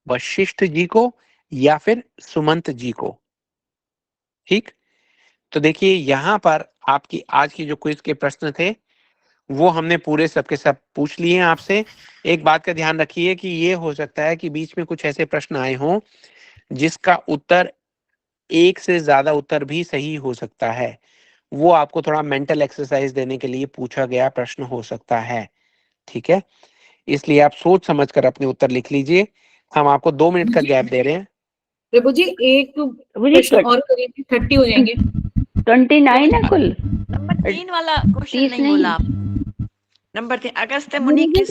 वशिष्ठ जी को, या फिर सुमंत जी को? ठीक, तो देखिए यहाँ पर आपकी आज की जो क्विज के प्रश्न थे वो हमने पूरे सबके सब पूछ लिए हैं आपसे। एक बात का ध्यान रखिए कि ये हो सकता है कि बीच में कुछ ऐसे प्रश्न आए हों जिसका उत्तर एक से ज्यादा उत्तर भी सही हो सकता है। वो आपको थोड़ा मेंटल एक्सरसाइज देने के लिए पूछा गया प्रश्न हो सकता है। ठीक है, इसलिए आप सोच समझ कर अपने उत्तर लिख लीजिए। हम आपको 2 मिनट का गैप दे रहे हैं। प्रभु जी एक प्रभु जी प्रश्न और करिए, 30 हो जाएंगे। 29 है कुल, नंबर 3 वाला क्वेश्चन 30 नहीं बोला नहीं। आप। नंबर 3 अगस्त्य मुनि किस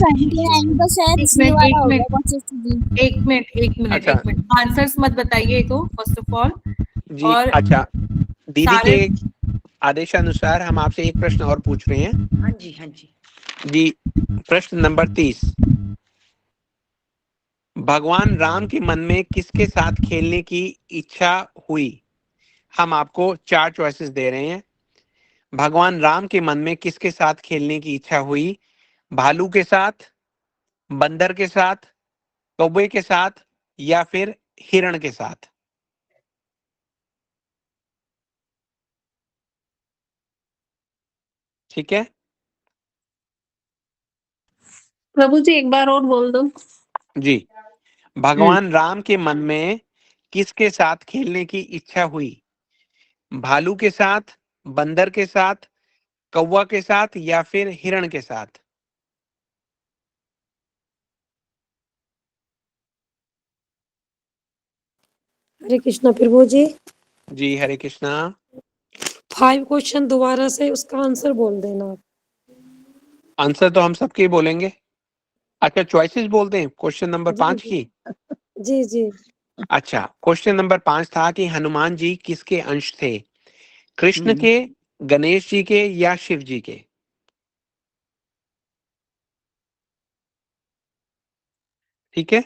एक मिनट अच्छा। एक मिनट आंसर्स मत बताइए तो फर्स्ट ऑफ ऑल। जी और अच्छा, दीदी सारे के आदेशानुसार हम आपसे एक प्रश्न और पूछ रहे हैं। हाँ जी हाँ जी। जी, प्रश्न नंबर 30, भगवान राम के मन में किसके साथ खेलने की इच्छा हुई? हम आपको 4 चॉइसेस दे रहे हैं। भगवान राम के मन में किसके साथ खेलने की इच्छा हुई? भालू के साथ, बंदर के साथ, कौवे के साथ, या फिर हिरण के साथ? ठीक है, प्रभु जी एक बार और बोल दो। जी, भगवान राम के मन में किसके साथ खेलने की इच्छा हुई? भालू के साथ, बंदर के साथ, कौवा के साथ, या फिर हिरण के साथ? हरे कृष्णा प्रभु जी। जी हरे कृष्णा। 5 क्वेश्चन दोबारा से उसका आंसर बोल देना आप। आंसर तो हम सबके ही बोलेंगे। अच्छा, चॉइसेस बोलते हैं क्वेश्चन नंबर जी 5 जी की। जी जी। अच्छा, क्वेश्चन नंबर 5 था कि हनुमान जी किसके अंश थे? कृष्ण के, गणेश जी के, या शिव जी के? ठीक है,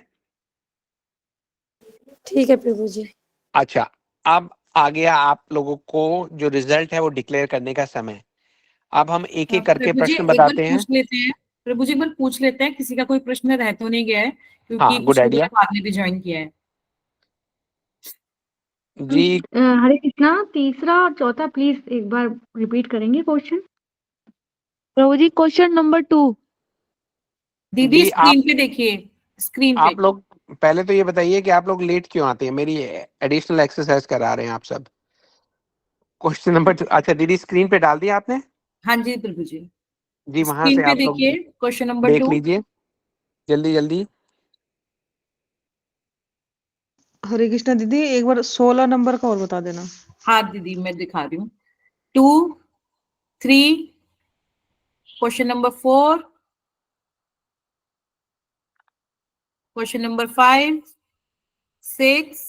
ठीक है प्रभु जी। अच्छा, अब आ गया आप लोगों को जो रिजल्ट है वो डिक्लेयर करने का समय। अब हम एक एक करके प्रभु जी प्रश्न एक बार बताते हैं। पूछ लेते हैं। प्रभु जी एक बार पूछ लेते हैं, किसी का कोई प्रश्न रह तो नहीं गया है, क्योंकि हाँ, गुड कुछ लोगों ने आइडिया बाद में भी ज्वाइन किया है। जी। हरे कृष्णा, तीसरा और चौथा प्लीज एक बार रिपीट करेंगे क्वेश्चन। प्रभु जी क्वेश्चन नंबर 2। दीदी जी स्क्रीन पे देखिए, स्क्रीन पे। आप लोग पहले तो ये बताइए कि आप लोग लेट क्यों आते हैं? मेरी एडिशनल एक्सरसाइज करा रहे हैं आप सब। क्वेश्चन नंबर 2, अच्छा दीदी स्क्रीन पे डाल दिया आपने? हाँ जी प्रभु जी, जी, वहां स्क्रीन से पे आप लोग देखिए क्वेश्चन नंबर देख 2। लीजिए जल्दी जल्दी। हरे कृष्णा दीदी, एक बार 16 नंबर का और बता देना। हाँ दीदी मैं दिखा रही हूँ। 2, 3, question number 4, question number 5, 6,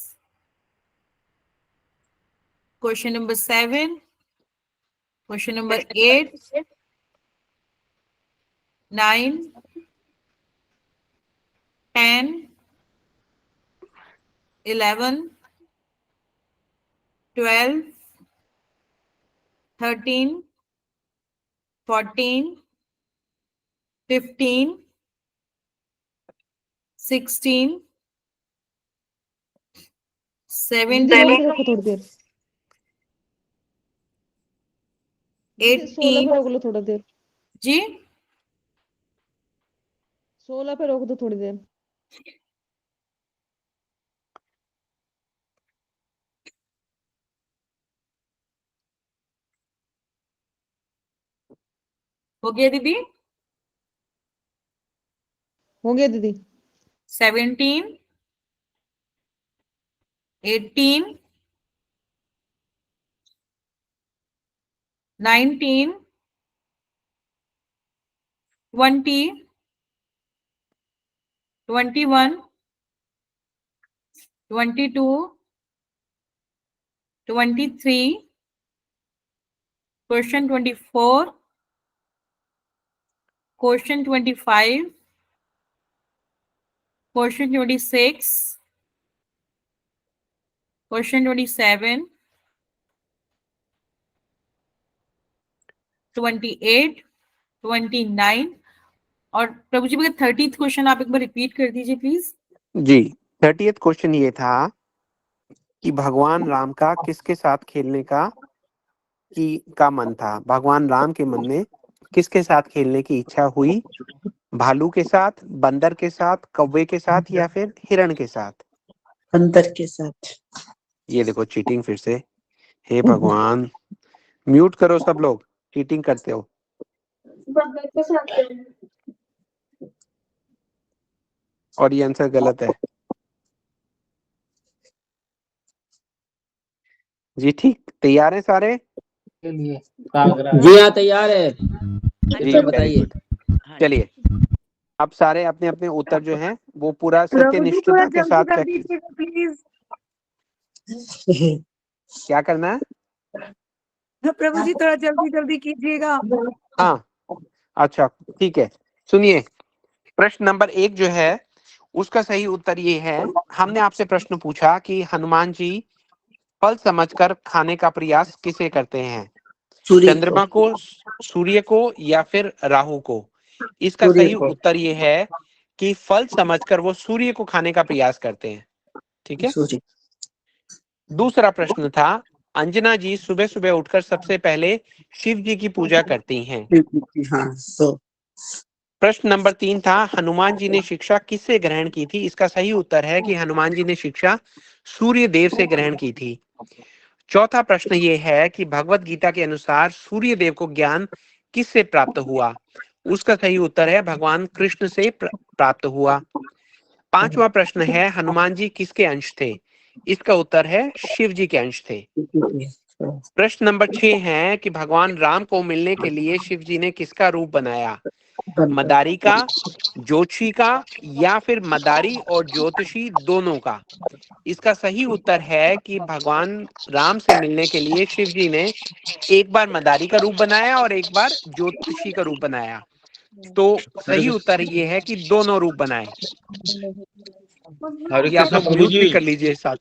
question number 7, question number 8, 9, 10, 11, 12, 13, 14, 15, 16, 17, पे रखो थोड़ी देर। 16 पे 18 रोक लो थोड़ी देर। जी 16 पे रोक दो थोड़ी देर। हो गया दीदी। हो गया दीदी। 17, 18, 19, 20, 21, 22, 23, question 24, question 25, question 26, question 27, 28, 29 और प्रभु जी मगर 30th क्वेश्चन आप एक बार रिपीट कर दीजिए प्लीज। जी 30th क्वेश्चन ये था कि भगवान राम का किसके साथ खेलने का मन था। भगवान राम के मन में किसके साथ खेलने की इच्छा हुई, भालू के साथ, बंदर के साथ, कौवे के साथ या फिर हिरण के साथ। बंदर के साथ। ये देखो चीटिंग फिर से, हे भगवान। म्यूट करो सब लोग, चीटिंग करते हो। और ये आंसर गलत है। जी ठीक, तैयार हैं सारे? जी हाँ तैयार है। जी उत्तर बताइए। चलिए अब सारे अपने अपने उत्तर जो हैं वो पूरा प्रभु जी सत्यनिष्ठता थोड़ा के जल्दी साथ कर चेक। दीजिएगा प्लीज। क्या करना है? प्रभु जी थोड़ा जल्दी जल्दी कीजिएगा। हाँ अच्छा ठीक है, सुनिए। प्रश्न नंबर 1 जो है उसका सही उत्तर ये है, हमने आपसे प्रश्न पूछा कि हनुमान जी फल समझकर खाने का प्रयास किसे करते हैं, चंद्रमा को, सूर्य को या फिर राहु को। इसका सूर्य सही को। उत्तर ये है कि फल समझकर वो सूर्य को खाने का प्रयास करते हैं। ठीक है। सूर्य। दूसरा प्रश्न था, अंजना जी सुबह सुबह उठकर सबसे पहले शिव जी की पूजा करती हैं। हाँ तो प्रश्न नंबर 3 था, हनुमान जी ने शिक्षा किससे ग्रहण की थी। इसका सही उत्तर है कि हनुमान जी ने शिक्षा सूर्य देव से ग्रहण की थी। चौथा प्रश्न ये है कि भगवत गीता के अनुसार सूर्य देव को ज्ञान किससे प्राप्त हुआ। उसका सही उत्तर है भगवान कृष्ण से प्राप्त हुआ। पांचवा प्रश्न है, हनुमान जी किसके अंश थे। इसका उत्तर है शिव जी के अंश थे। प्रश्न नंबर 6 है कि भगवान राम को मिलने के लिए शिव जी ने किसका रूप बनाया, मदारी का, ज्योतिषी का या फिर मदारी और ज्योतिषी दोनों का। इसका सही उत्तर है कि भगवान राम से मिलने के लिए शिव जी ने एक बार मदारी का रूप बनाया और एक बार ज्योतिषी का रूप बनाया। तो सही उत्तर ये है कि दोनों रूप बनाए। हरे ये आप कृष्णा लोग प्रभु म्यूट जी। भी कर लीजिए साथ।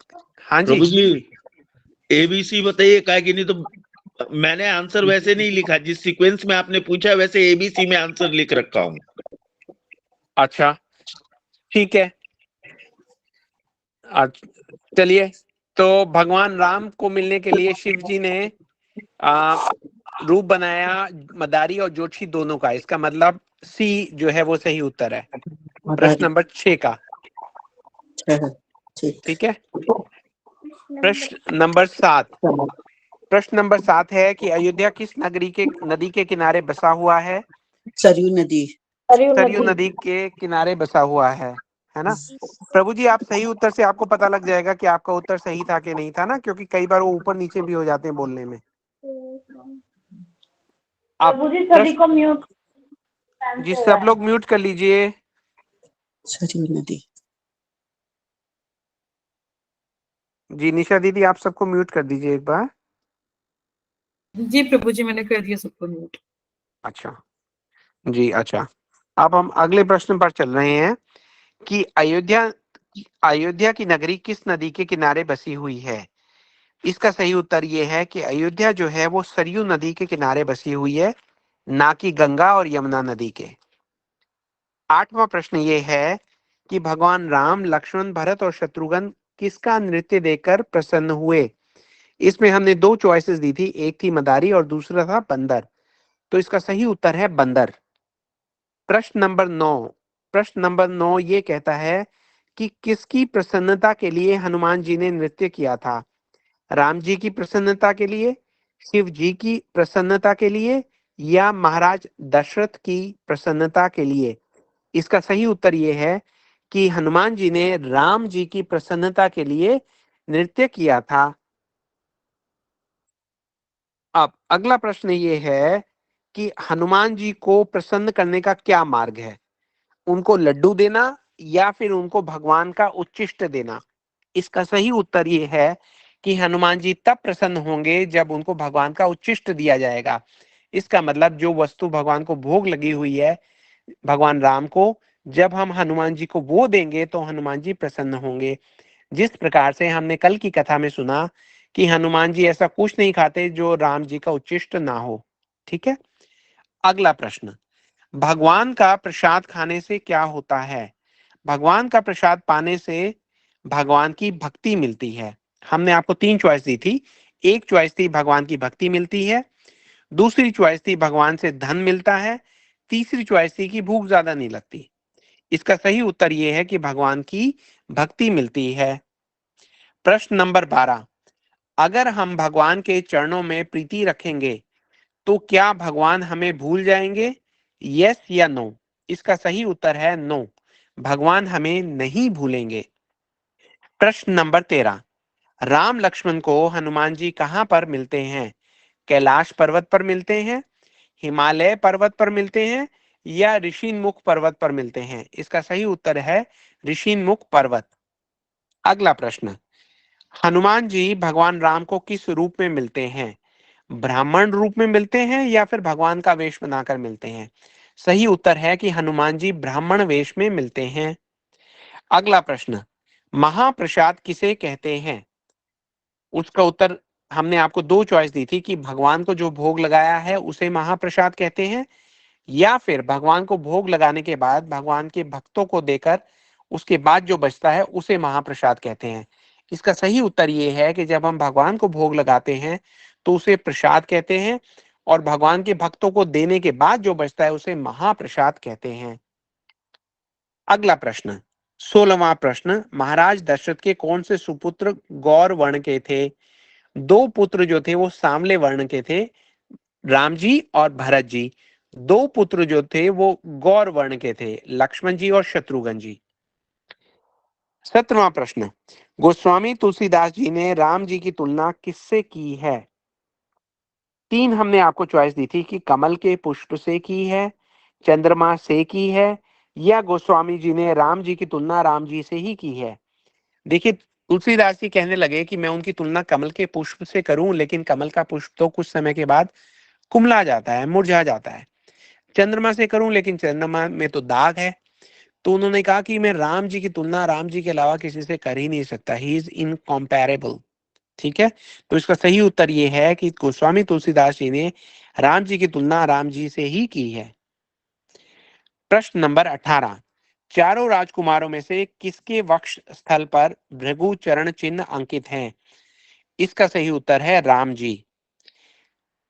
हाँ जी प्रभु जी एबीसी बताइए, क्या कि नहीं तो मैंने आंसर वैसे नहीं लिखा, जिस सीक्वेंस में आपने पूछा वैसे एबीसी में आंसर लिख रखा हूँ। अच्छा ठीक है। चलिए, तो भगवान राम को मिलने के लिए शिव जी ने रूप बनाया मदारी और ज्योतिषी दोनों का। इसका मतलब सी जो है वो सही उत्तर है, प्रश्न नंबर 6 का। ठीक है। प्रश्न नंबर 7। प्रश्न नंबर 7 है कि अयोध्या किस नदी के किनारे बसा हुआ है। सरयू नदी। सरयू नदी के किनारे बसा हुआ है ना। प्रभु जी आप सही उत्तर से आपको पता लग जाएगा कि आपका उत्तर सही था कि नहीं था ना, क्योंकि कई बार वो ऊपर नीचे भी हो जाते हैं बोलने में। आप सभी को म्यूट। जी सब लोग म्यूट कर लीजिए। सरयू नदी। जी निशा दीदी आप सबको म्यूट कर दीजिए एक बार। जी प्रभु जी मैंने कर दिया सबको म्यूट। अच्छा जी अच्छा। अब हम अगले प्रश्न पर चल रहे हैं कि अयोध्या की नगरी किस नदी के किनारे बसी हुई है। इसका सही उत्तर यह है कि अयोध्या जो है वो सरयू नदी के किनारे बसी हुई है, ना कि गंगा और यमुना नदी के। 8वां प्रश्न ये है कि भगवान राम, लक्ष्मण, भरत और शत्रुघ्न किसका नृत्य देखकर प्रसन्न हुए। इसमें हमने 2 चॉइसेस दी थी, एक थी मदारी और दूसरा था बंदर। तो इसका सही उत्तर है बंदर। प्रश्न नंबर 9 ये कहता है कि किसकी प्रसन्नता के लिए हनुमान जी ने नृत्य किया था। राम जी की प्रसन्नता के लिए, शिव जी की प्रसन्नता के लिए या महाराज दशरथ की प्रसन्नता के लिए। इसका सही उत्तर ये है कि हनुमान जी ने राम जी की प्रसन्नता के लिए नृत्य किया था। अब अगला प्रश्न ये है कि हनुमान जी को प्रसन्न करने का क्या मार्ग है, उनको लड्डू देना या फिर उनको भगवान का उच्चिष्ट देना। इसका सही उत्तर ये है कि हनुमान जी तब प्रसन्न होंगे जब उनको भगवान का उच्चिष्ट दिया जाएगा। इसका मतलब जो वस्तु भगवान को भोग लगी हुई है भगवान राम को, जब हम हनुमान जी को वो देंगे तो हनुमान जी प्रसन्न होंगे। जिस प्रकार से हमने कल की कथा में सुना कि हनुमान जी ऐसा कुछ नहीं खाते जो राम जी का उच्चिष्ट ना हो। ठीक है, अगला प्रश्न, भगवान का प्रसाद खाने से क्या होता है? भगवान का प्रसाद पाने से भगवान की भक्ति मिलती है। हमने आपको 3 चॉइस दी थी। एक चॉइस थी भगवान की भक्ति मिलती है, दूसरी चॉइस थी भगवान से धन मिलता है, तीसरी चॉइस थी कि भूख ज्यादा नहीं लगती। इसका सही उत्तर यह है कि भगवान की भक्ति मिलती है। प्रश्न नंबर 12, अगर हम भगवान के चरणों में प्रीति रखेंगे तो क्या भगवान हमें भूल जाएंगे? यस या नो? इसका सही उत्तर है नो, भगवान हमें नहीं भूलेंगे। प्रश्न नंबर 13, राम लक्ष्मण को हनुमान जी कहां पर मिलते हैं? कैलाश पर्वत पर मिलते हैं, हिमालय पर्वत पर मिलते हैं या ऋषिमुख पर्वत पर मिलते हैं? इसका सही उत्तर है ऋषिमुख पर्वत। अगला प्रश्न, हनुमान जी भगवान राम को किस रूप में मिलते हैं? ब्राह्मण रूप में मिलते हैं या फिर भगवान का वेश बनाकर मिलते हैं? सही उत्तर है कि हनुमान जी ब्राह्मण वेश में मिलते हैं। अगला प्रश्न, महाप्रसाद किसे कहते हैं? उसका उत्तर हमने आपको 2 चॉइस दी थी कि भगवान को जो भोग लगाया है उसे महाप्रसाद कहते हैं या फिर भगवान को भोग लगाने के बाद भगवान के भक्तों को देकर उसके बाद जो बचता है उसे महाप्रसाद कहते हैं। इसका सही उत्तर ये है कि जब हम भगवान को भोग लगाते हैं तो उसे प्रसाद कहते हैं और भगवान के भक्तों को देने के बाद जो बचता है उसे महाप्रसाद कहते हैं। अगला प्रश्न, 16वां प्रश्न, महाराज दशरथ के कौन से सुपुत्र गौर वर्ण के थे? 2 पुत्र जो थे वो सांवले वर्ण के थे, राम जी और भरत जी। 2 पुत्र जो थे वो गौर वर्ण के थे, लक्ष्मण जी और शत्रुघ्न जी। 17वां प्रश्न, गोस्वामी तुलसीदास जी ने राम जी की तुलना किससे की है? 3 हमने आपको चॉइस दी थी कि कमल के पुष्प से की है, चंद्रमा से की है या गोस्वामी जी ने राम जी की तुलना राम जी से ही की है। देखिए, तुलसीदास जी कहने लगे कि मैं उनकी तुलना कमल के पुष्प से करूं, लेकिन कमल का पुष्प तो कुछ समय के बाद कुमला जाता है, मुरझा जाता है। चंद्रमा से करूं, लेकिन चंद्रमा में तो दाग है। तो उन्होंने कहा कि मैं राम जी की तुलना राम जी के अलावा किसी से कर ही नहीं सकता, ही इज इनकॉम्पैरेबल। ठीक है, तो इसका सही उत्तर ये है कि गोस्वामी तुलसीदास जी ने राम जी की तुलना राम जी से ही की है। प्रश्न नंबर 18, चारों राजकुमारों में से किसके वक्ष स्थल पर भृगु चरण चिन्ह अंकित हैं? इसका सही उत्तर है राम जी।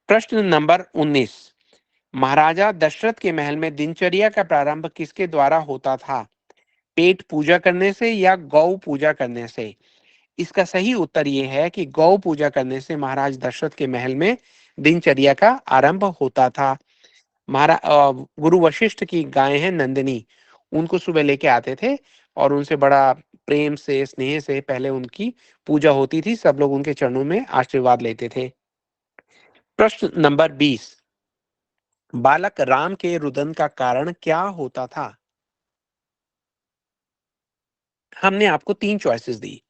प्रश्न नंबर 19, महाराजा दशरथ के महल में दिनचर्या का प्रारंभ किसके द्वारा होता था? पेट पूजा करने से या गौ पूजा करने से? इसका सही उत्तर यह है कि गौ पूजा करने से महाराज दशरथ के महल में दिनचर्या का आरंभ होता था। गुरु वशिष्ठ की गाय है नंदिनी, उनको सुबह लेके आते थे और उनसे बड़ा प्रेम से स्नेह से पहले उनकी पूजा होती थी, सब लोग उनके चरणों में आशीर्वाद लेते थे। प्रश्न नंबर 20, बालक राम के रुदन का कारण क्या होता था? हमने आपको 3 चॉइसेस दी।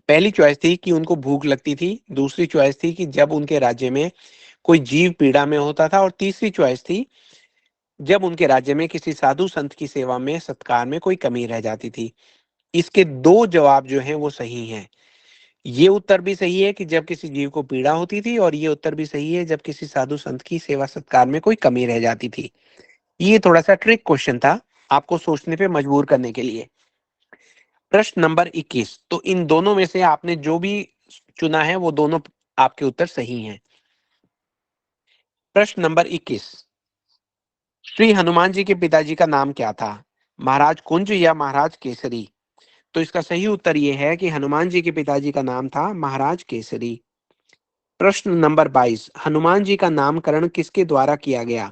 पहली चॉइस थी कि उनको भूख लगती थी, दूसरी चॉइस थी कि जब उनके राज्य में कोई जीव पीड़ा में होता था और तीसरी चॉइस थी जब उनके राज्य में किसी साधु संत की सेवा में सत्कार में कोई कमी रह जाती थी। इसके 2 जवाब जो हैं वो सही हैं। ये उत्तर भी सही है कि जब किसी जीव को पीड़ा होती थी और ये उत्तर भी सही है जब किसी साधु संत की सेवा सत्कार में कोई कमी रह जाती थी। ये थोड़ा सा ट्रिक क्वेश्चन था आपको सोचने पे मजबूर करने के लिए। प्रश्न नंबर 21, तो इन दोनों में से आपने जो भी चुना है वो दोनों आपके उत्तर सही हैं। प्रश्न नंबर 21, श्री हनुमान जी के पिताजी का नाम क्या था? महाराज कुंज या महाराज केसरी? तो इसका सही उत्तर यह है कि हनुमान जी के पिताजी का नाम था महाराज केसरी। प्रश्न नंबर 22, हनुमान जी का नामकरण किसके द्वारा किया गया?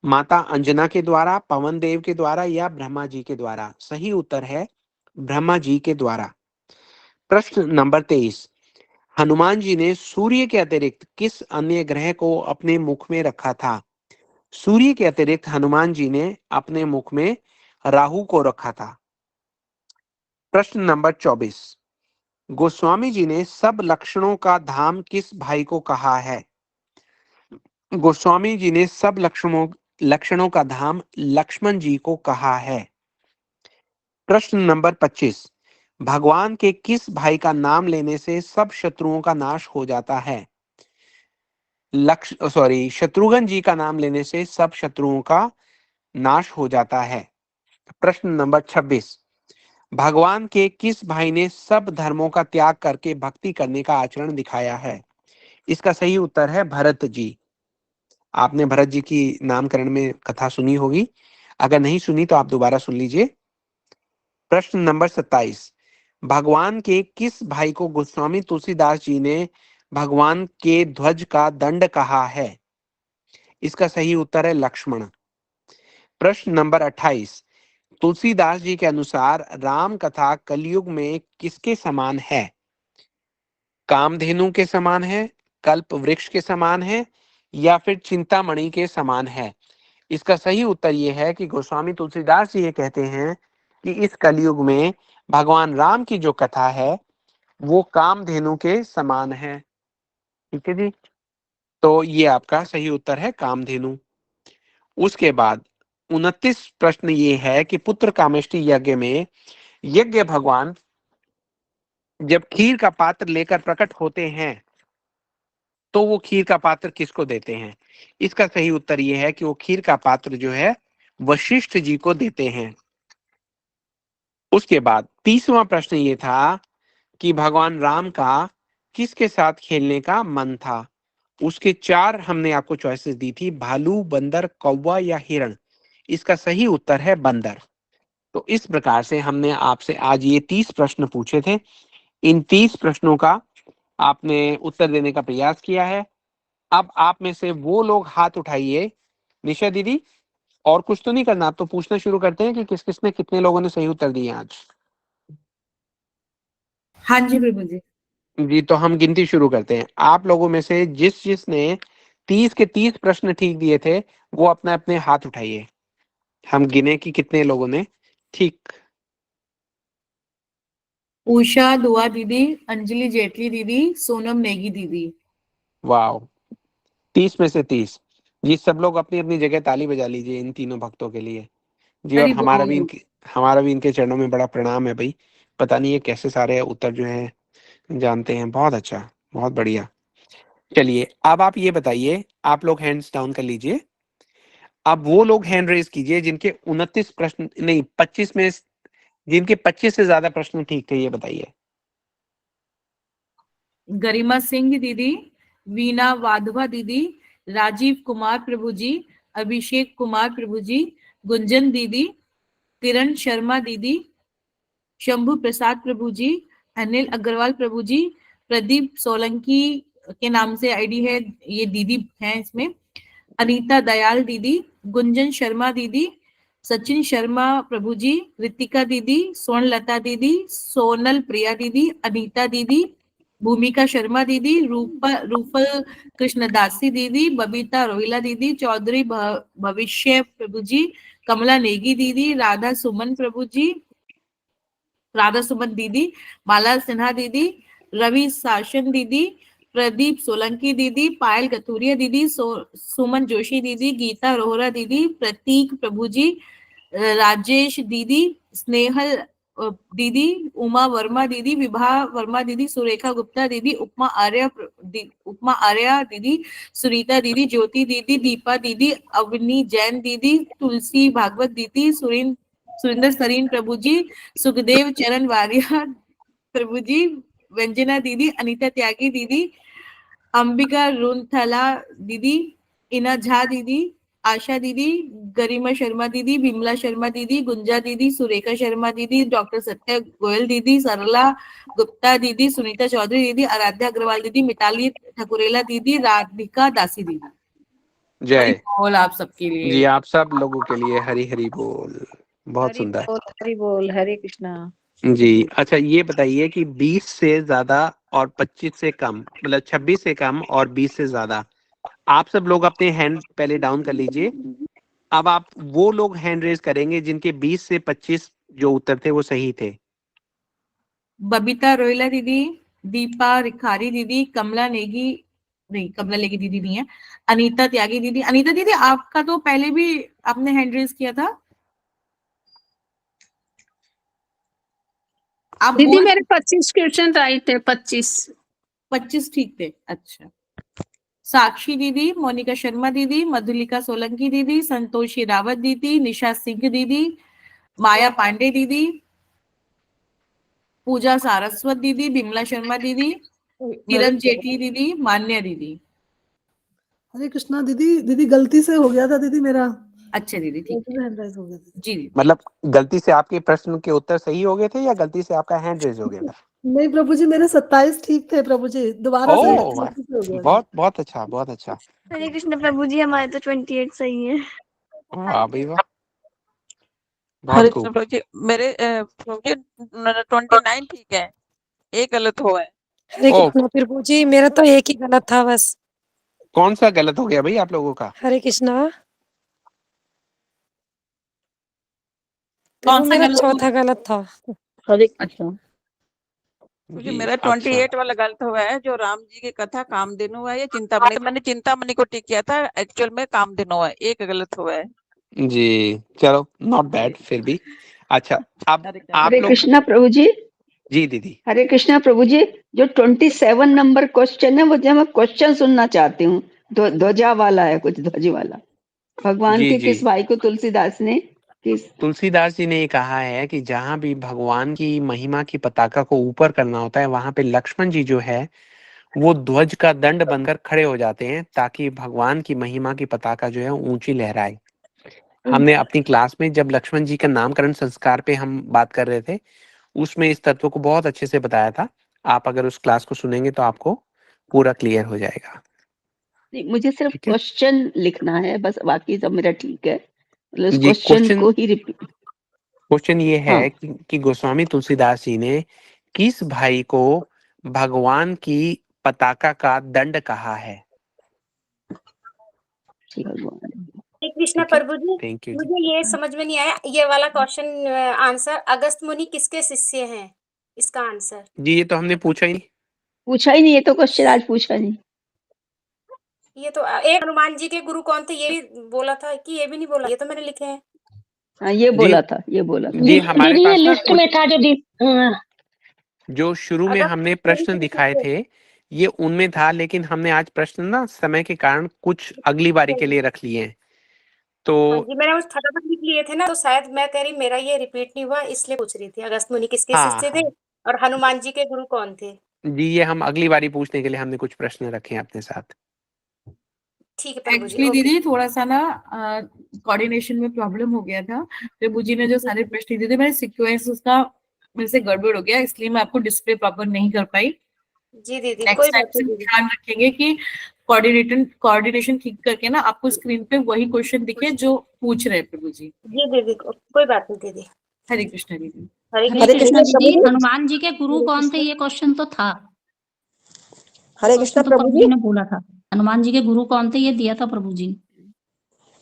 माता अंजना के द्वारा, पवन देव के द्वारा या ब्रह्मा जी के द्वारा? सही उत्तर है ब्रह्मा जी के द्वारा। प्रश्न नंबर 23, हनुमान जी ने सूर्य के अतिरिक्त किस अन्य ग्रह को अपने मुख में रखा था? सूर्य के अतिरिक्त हनुमान जी ने अपने मुख में राहु को रखा था। प्रश्न नंबर 24, गोस्वामी जी ने सब लक्षणों का धाम किस भाई को कहा है? गोस्वामी जी ने सब लक्षणों का धाम लक्ष्मण जी को कहा है। प्रश्न नंबर 25, भगवान के किस भाई का नाम लेने से सब शत्रुओं का नाश हो जाता है? शत्रुघ्न जी का नाम लेने से सब शत्रुओं का नाश हो जाता है। प्रश्न नंबर 26, भगवान के किस भाई ने सब धर्मों का त्याग करके भक्ति करने का आचरण दिखाया है? इसका सही उत्तर है भरत जी। आपने भरत जी की नामकरण में कथा सुनी होगी, अगर नहीं सुनी तो आप दोबारा सुन लीजिए। प्रश्न नंबर 27, भगवान के किस भाई को गोस्वामी तुलसीदास जी ने भगवान के ध्वज का दंड कहा है? इसका सही उत्तर है लक्ष्मण। प्रश्न नंबर 28, तुलसीदास जी के अनुसार राम कथा कलयुग में किसके समान है? कामधेनु के समान है, कल्प वृक्ष के समान है, या फिर चिंतामणि के समान है? इसका सही उत्तर यह है कि गोस्वामी तुलसीदास जी ये कहते हैं कि इस कलयुग में भगवान राम की जो कथा है वो कामधेनु के समान है। ठीक है जी, तो ये आपका सही उत्तर है कामधेनु। उसके बाद 29 प्रश्न ये है कि पुत्र कामेष्टि यज्ञ में यज्ञ भगवान जब खीर का पात्र लेकर प्रकट होते हैं तो वो खीर का पात्र किसको देते हैं? इसका सही उत्तर ये है कि वो खीर का पात्र जो है वशिष्ठ जी को देते हैं। उसके बाद 30वां प्रश्न ये था कि भगवान राम का किसके साथ खेलने का मन था? उसके 4 हमने आपको चॉइसेस दी थी, भालू, बंदर, कौवा या हिरण। इसका सही उत्तर है बंदर। तो इस प्रकार से हमने आपसे आज ये 30 प्रश्न पूछे थे। इन 30 प्रश्नों का आपने उत्तर देने का प्रयास किया है। अब आप में से वो लोग हाथ उठाइए। निशा दीदी, और कुछ तो नहीं करना, आप तो पूछना शुरू करते हैं कि किस किसने कितने लोगों ने सही उत्तर दिए आज। हाँ जी प्रभु जी। जी, तो हम गिनती शुरू करते हैं। आप लोगों में से जिसने 30 के 30 प्रश्न ठीक दिए थे वो अपने अपने हाथ उठाइए। हम गिने कि कितने लोगों ने ठीक। उषा दुआ दीदी, अंजलि जेटली दीदी, सोनम नेगी दीदी। वाह, 30 में से 30। जी, सब लोग अपनी अपनी जगह ताली बजा लीजिए इन तीनों भक्तों के लिए जी। और हरि हमारा बोल। भी इनके चरणों में बड़ा प्रणाम है भाई। पता नहीं है कैसे सारे उत्तर जो है जानते हैं। बहुत अच्छा, बहुत बढ़िया। चलिए, अब आप ये बताइए, आप लोग हैंड्स डाउन कर लीजिए। अब वो लोग हैंड रेज कीजिए जिनके 29 प्रश्न नहीं 25 में, जिनके 25 से ज्यादा प्रश्न ठीक थे, ये बताइए। गरिमा सिंह दीदी, वीना वाधवा दीदी, राजीव कुमार प्रभु जी, अभिषेक कुमार प्रभु जी, गुंजन दीदी, किरण शर्मा दीदी, शंभु प्रसाद प्रभु जी, अनिल अग्रवाल प्रभु जी, प्रदीप सोलंकी के नाम से आईडी है, ये दीदी हैं इसमें, अनीता दयाल दीदी, गुंजन शर्मा दीदी, सचिन शर्मा प्रभु जी, रितिका दीदी, स्वर्णलता दीदी, सोनल प्रिया दीदी, अनीता दीदी, भूमिका शर्मा दीदी, रूपल कृष्णदासी दीदी, बबीता रोहिला दीदी, चौधरी भविष्य प्रभु जी, कमला नेगी दीदी, राधा सुमन दीदी, माला सिन्हा दीदी, रवि शासन दीदी, प्रदीप सोलंकी दीदी, पायल कथुरिया दीदी, सुमन जोशी दीदी, गीता रोहरा दीदी, प्रतीक प्रभु जी, राजेश दीदी, स्नेहल दीदी, उमा वर्मा दीदी, विभा वर्मा दीदी, सुरेखा गुप्ता दीदी, उपमा आर्या दीदी, सुनीता दीदी, ज्योति दीदी, दीपा दीदी, अवनी जैन दीदी, तुलसी भागवत दीदी, सुरेंद्र सरीन प्रभु जी, सुखदेव चरण वारिया प्रभु जी, व्यंजना दीदी, अनीता त्यागी दीदी, अंबिका रुनथला दीदी, इना झा दीदी, आशा दीदी, गरिमा शर्मा दीदी, विमला शर्मा दीदी, गुंजा दीदी, सुरेखा शर्मा दीदी, डॉक्टर सत्या गोयल दीदी, सरला गुप्ता दीदी, सुनीता चौधरी दीदी, आराध्या अग्रवाल दीदी, मिताली ठकुरेला दीदी, राधिका दासी दीदी। जय बोल आप सबके लिए जी, आप सब लोगों के लिए हरी हरी बोल। बहुत सुंदर। हरि बोल, हरे कृष्णा। जी, अच्छा ये बताइए कि 20 से ज्यादा और 25 से कम, मतलब 26 से कम और 20 से ज्यादा, आप सब लोग अपने हैंड पहले डाउन कर लीजिए। अब आप वो लोग हैंड रेज करेंगे जिनके 20 से 25 जो उत्तर थे वो सही थे। बबीता रोहिला दीदी, दीपा रिखारी दीदी, कमला नेगी, नहीं कमला नेगी दीदी नहीं है, अनीता त्यागी दीदी। अनीता दीदी आपका तो पहले भी आपने हैंड रेज किया था, आप दीदी बोल मेरे 25 क्वेश्चन राइट थे, 25 ठीक थे। अच्छा, साक्षी दीदी, मोनिका शर्मा दीदी, मधुलिका सोलंकी दीदी, संतोषी रावत दीदी, निशा सिंह दीदी, माया पांडे दीदी, पूजा सारस्वत दीदी, बिमला शर्मा दीदी, किरण जेटली दीदी, मान्या दीदी। हरे कृष्णा दीदी, दीदी गलती से हो गया था दीदी मेरा। अच्छा दीदी ठीक है हैंड राइज हो गया था। जी। मतलब गलती से आपके प्रश्न के उत्तर सही हो गए थे या गलती से आपका हैंड रेज हो गया था? नहीं प्रभु जी, मेरे 27 ठीक थे प्रभु जी, दोबारा से ओह गलती से हो गया था। बहुत बहुत अच्छा, बहुत अच्छा। हरे कृष्ण प्रभु जी, हमारे तो 28 सही है। वाह भाई वाह, हरे बहुत खूब। कृष्ण प्रभु जी, मेरे प्रभु जी 29 ठीक है, एक गलत हुआ है। हरे ओ कृष्णा प्रभु जी, मेरा तो एक ही गलत था बस। कौन सा गलत हो गया भाई आप लोगों का? हरे कृष्णा, कौन प्रभु सा मेरा गलत चौथा गलत था। हरे कृष्ण। मुझे जी मेरा अच्छा 28 वाला गलत हुआ है, जो राम जी की कथा कामधेनु है या चिंतामणि, मैंने चिंतामणि को टिक किया था, एक्चुअल में कामधेनु है, एक गलत हुआ है। जी, चलो नॉट बैड फिर भी। अच्छा अब आप हरे लोग कृष्णा प्रभु जी, जी दीदी। हरे कृष्णा प्रभु जी, जो 27 नंबर क्वेश्चन है वो जो मैं क्वेश्चन सुनना चाहती हूँ। ध्वजा वाला है, कुछ ध्वज वाला। भगवान जी के जी, किस भाई को तुलसीदास ने किस तुलसीदास जी ने ये कहा है कि जहां भी भगवान की महिमा की पताका को ऊपर करना होता है वहां पे लक्ष्मण जी जो है वो ध्वज का दंड बनकर खड़े हो जाते हैं ताकि भगवान की महिमा की पताका जो है ऊंची लहराए। हमने अपनी क्लास में जब लक्ष्मण जी का नामकरण संस्कार पे हम बात कर रहे थे उसमें इस तत्व को बहुत अच्छे से बताया था। आप अगर उस क्लास को सुनेंगे तो आपको पूरा क्लियर हो जाएगा। नहीं, मुझे सिर्फ ठीक है क्वेश्चन लिखना है बस, बाकी सब मेरा ठीक है। मतलब उस जी। क्वेश्चन को ही रिपीट। क्वेश्चन ये हाँ है कि गोस्वामी तुलसीदास जी ने किस भाई को भगवान की पताका का दंड कहा है? ठीक है भगवान। हरे कृष्णा ठीक है, प्रभु जी, थैंक यू जी। मुझे ये समझ में नहीं आया, ये वाला क्वेश्चन आंसर अगस्त मुनि किसके शिष्य हैं, इसका आंसर। जी ये तो हमने पूछा ही नहीं। पूछा ही नहीं, ये तो क्वेश्चन आज पूछा नहीं। ये तो एक हनुमान जी के गुरु कौन थे ये भी बोला था कि ये भी नहीं बोला, ये तो मैंने लिखे हैं। हाँ ये जी बोला था, ये बोला था। जी हमारे दीदी ये पास ना लिस्ट में था जो शुरू में हमने प्रश्न दिखाए थे ये उनमें था, लेकिन हमने आज प्रश्न ना समय के कारण कुछ अगली बारी के लिए रख लिए हैं। तो हाँ जी, मैंने उस फटाफट लिख लिए थे ना, तो शायद मैं कह रही मेरा ये रिपीट नहीं हुआ, इसलिए पूछ रही थी अगस्त मुनि किसके हाँ शिष्य थे हाँ और हनुमान जी के गुरु कौन थे। जी, ये हम अगली बारी पूछने के लिए हमने कुछ प्रश्न रखे हैं अपने साथ। ठीक है प्रभु जी, एक्चुअली ओके। दीदी थोड़ा सा ना कोऑर्डिनेशन में प्रॉब्लम हो गया था। प्रभु जी ने जो सारे प्रश्न दिए थे मेरे सीक्वेंस उसका मेरे से गड़बड़ हो गया, इसलिए मैं आपको डिस्प्ले प्रॉपर नहीं कर पाई। जी दीदी, कोई नेक्स्ट टाइम बात से नहीं दीदी। ध्यान रखेंगे कि कोऑर्डिनेशन ठीक करके ना आपको स्क्रीन पे वही क्वेश्चन दिखे जो पूछ रहे हैं प्रभु जी। जी दीदी, कोई बात नहीं दीदी। हरे कृष्णा दीदी। हरे कृष्णा दीदी, हनुमान जी के गुरु कौन थे, ये क्वेश्चन तो था। हरे कृष्णा तो प्रभु प्रभु जी। जी ने बोला था हनुमान जी के गुरु कौन थे, ये दिया था प्रभु जी ने।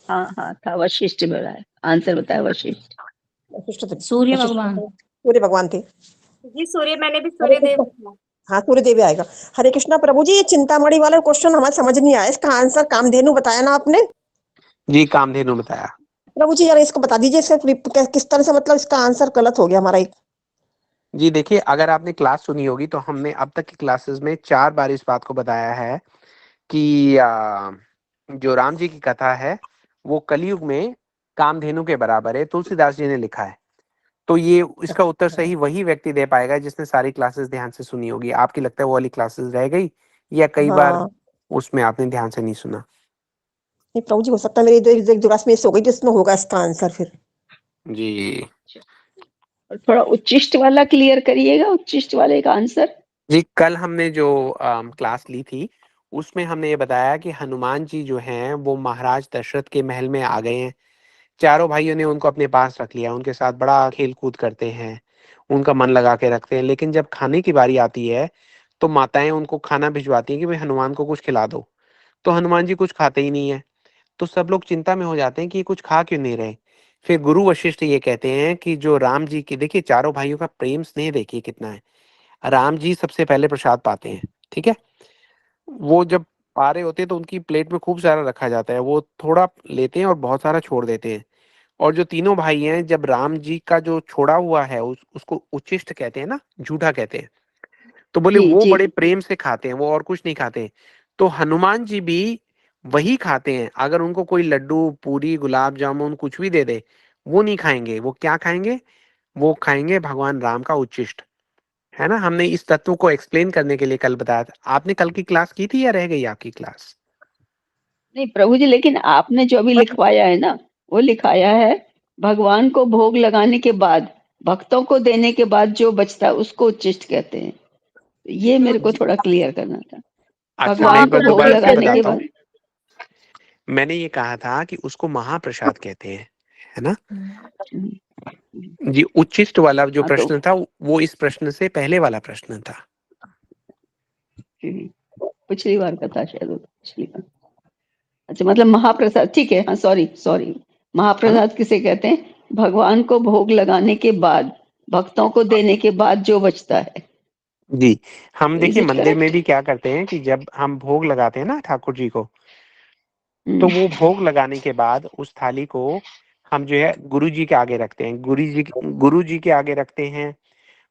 हाँ हाँ था, वशिष्ठ बोला है, आंसर बताया वशिष्ठ। सूर्य भगवान। सूर्य भगवान थे। जी सूर्य, मैंने भी सूर्य देव लिखा। हाँ सूर्य देवी आएगा। हरे कृष्णा प्रभु जी, ये चिंतामणि वाला क्वेश्चन हमारे समझ नहीं आया, इसका आंसर कामधेनु बताया ना आपने? जी कामधेनु बताया। प्रभु जी यार इसको बता दीजिए, इसका किस तरह से, मतलब इसका आंसर गलत हो गया हमारा एक। जी देखिए, अगर आपने क्लास सुनी होगी तो हमने अब तक की क्लासेस में 4 बार इस बात को बताया है कि जो राम जी की कथा है वो कलयुग में कामधेनु के बराबर है, तुलसीदास जी ने लिखा है। तो ये इसका उत्तर सही वही व्यक्ति दे पाएगा जिसने सारी क्लासेस ध्यान से सुनी होगी। आपकी लगता है वो वाली क्लासेस रह गई या कई बार हाँ उसमें आपने ध्यान से नहीं सुना? नहीं प्रभु जी, हो सकता है मेरी एक दो क्लास मिस हो गई, जिसमें होगा इसका आंसर फिर। जी और थोड़ा उच्चिष्ट वाला क्लियर करिएगा, उच्चिष्ट वाले का आंसर। जी कल हमने जो क्लास ली थी उसमें हमने ये बताया कि हनुमान जी जो हैं वो महाराज दशरथ के महल में आ गए हैं। चारों भाइयों ने उनको अपने पास रख लिया, उनके साथ बड़ा खेल कूद करते हैं, उनका मन लगा के रखते हैं। लेकिन जब खाने की बारी आती है तो माताएं उनको खाना भिजवाती हैं कि भाई हनुमान को कुछ खिला दो। तो हनुमान जी कुछ खाते ही नहीं है। तो सब लोग चिंता में हो जाते हैं कि ये कुछ खा क्यों नहीं रहे। फिर गुरु वशिष्ठ ये कहते हैं कि जो राम जी की, देखिए चारों भाइयों का प्रेम स्नेह देखिए कितना है। राम जी सबसे पहले प्रसाद पाते हैं, ठीक है। वो जब पा रहे होते हैं तो उनकी प्लेट में खूब सारा रखा जाता है, वो थोड़ा लेते हैं और बहुत सारा छोड़ देते हैं। और जो तीनों भाई हैं, जब राम जी का जो छोड़ा हुआ है उसको उच्छिष्ट कहते हैं ना, झूठा कहते हैं, तो बोले जी वो जी बड़े प्रेम से खाते हैं, वो और कुछ नहीं खाते। तो हनुमान जी भी वही खाते हैं। अगर उनको कोई लड्डू, पूरी, गुलाब जामुन कुछ भी दे दे, वो नहीं खाएंगे। वो क्या खाएंगे? वो खाएंगे भगवान राम का उच्छिष्ट, है ना। हमने इस तत्व को एक्सप्लेन करने के लिए कल बताया था। आपने कल की क्लास की थी या रह गई आपकी क्लास? नहीं प्रभु जी, लेकिन आपने जो अभी लिखवाया है ना, वो लिखाया है भगवान को भोग लगाने के बाद, भक्तों को देने के बाद जो बचता है उसको उच्छिष्ट कहते हैं। ये मेरे को थोड़ा क्लियर करना था। अच्छा, मैं भगवान एक को बार भोग दोबारा से लगाने के बताता बाद। हूँ। मैंने ये कहा था कि उसको महाप्रसाद कहते हैं, है ना। जी, उच्छिष्ट वाला जो हाँ तो प्रश्न था वो इस प्रश्न से पहले वाला प्रश्न था। पिछली बार का था शायद, पिछली बार। अच्छा, मतलब महाप्रसाद, ठीक है। हाँ, सॉरी सॉरी, है ना? महाप्रसाद किसे कहते हैं? भगवान को भोग लगाने के बाद, भक्तों को देने के बाद जो बचता है। जी, हम इज देखिए इट मंदिर में करेक्ट? भी क्या करते हैं कि जब हम भोग लगाते हैं ना ठाकुर जी को, तो वो भोग लगाने के बाद उस थाली को हम जो है गुरु जी के आगे रखते हैं। गुरु जी के आगे रखते हैं,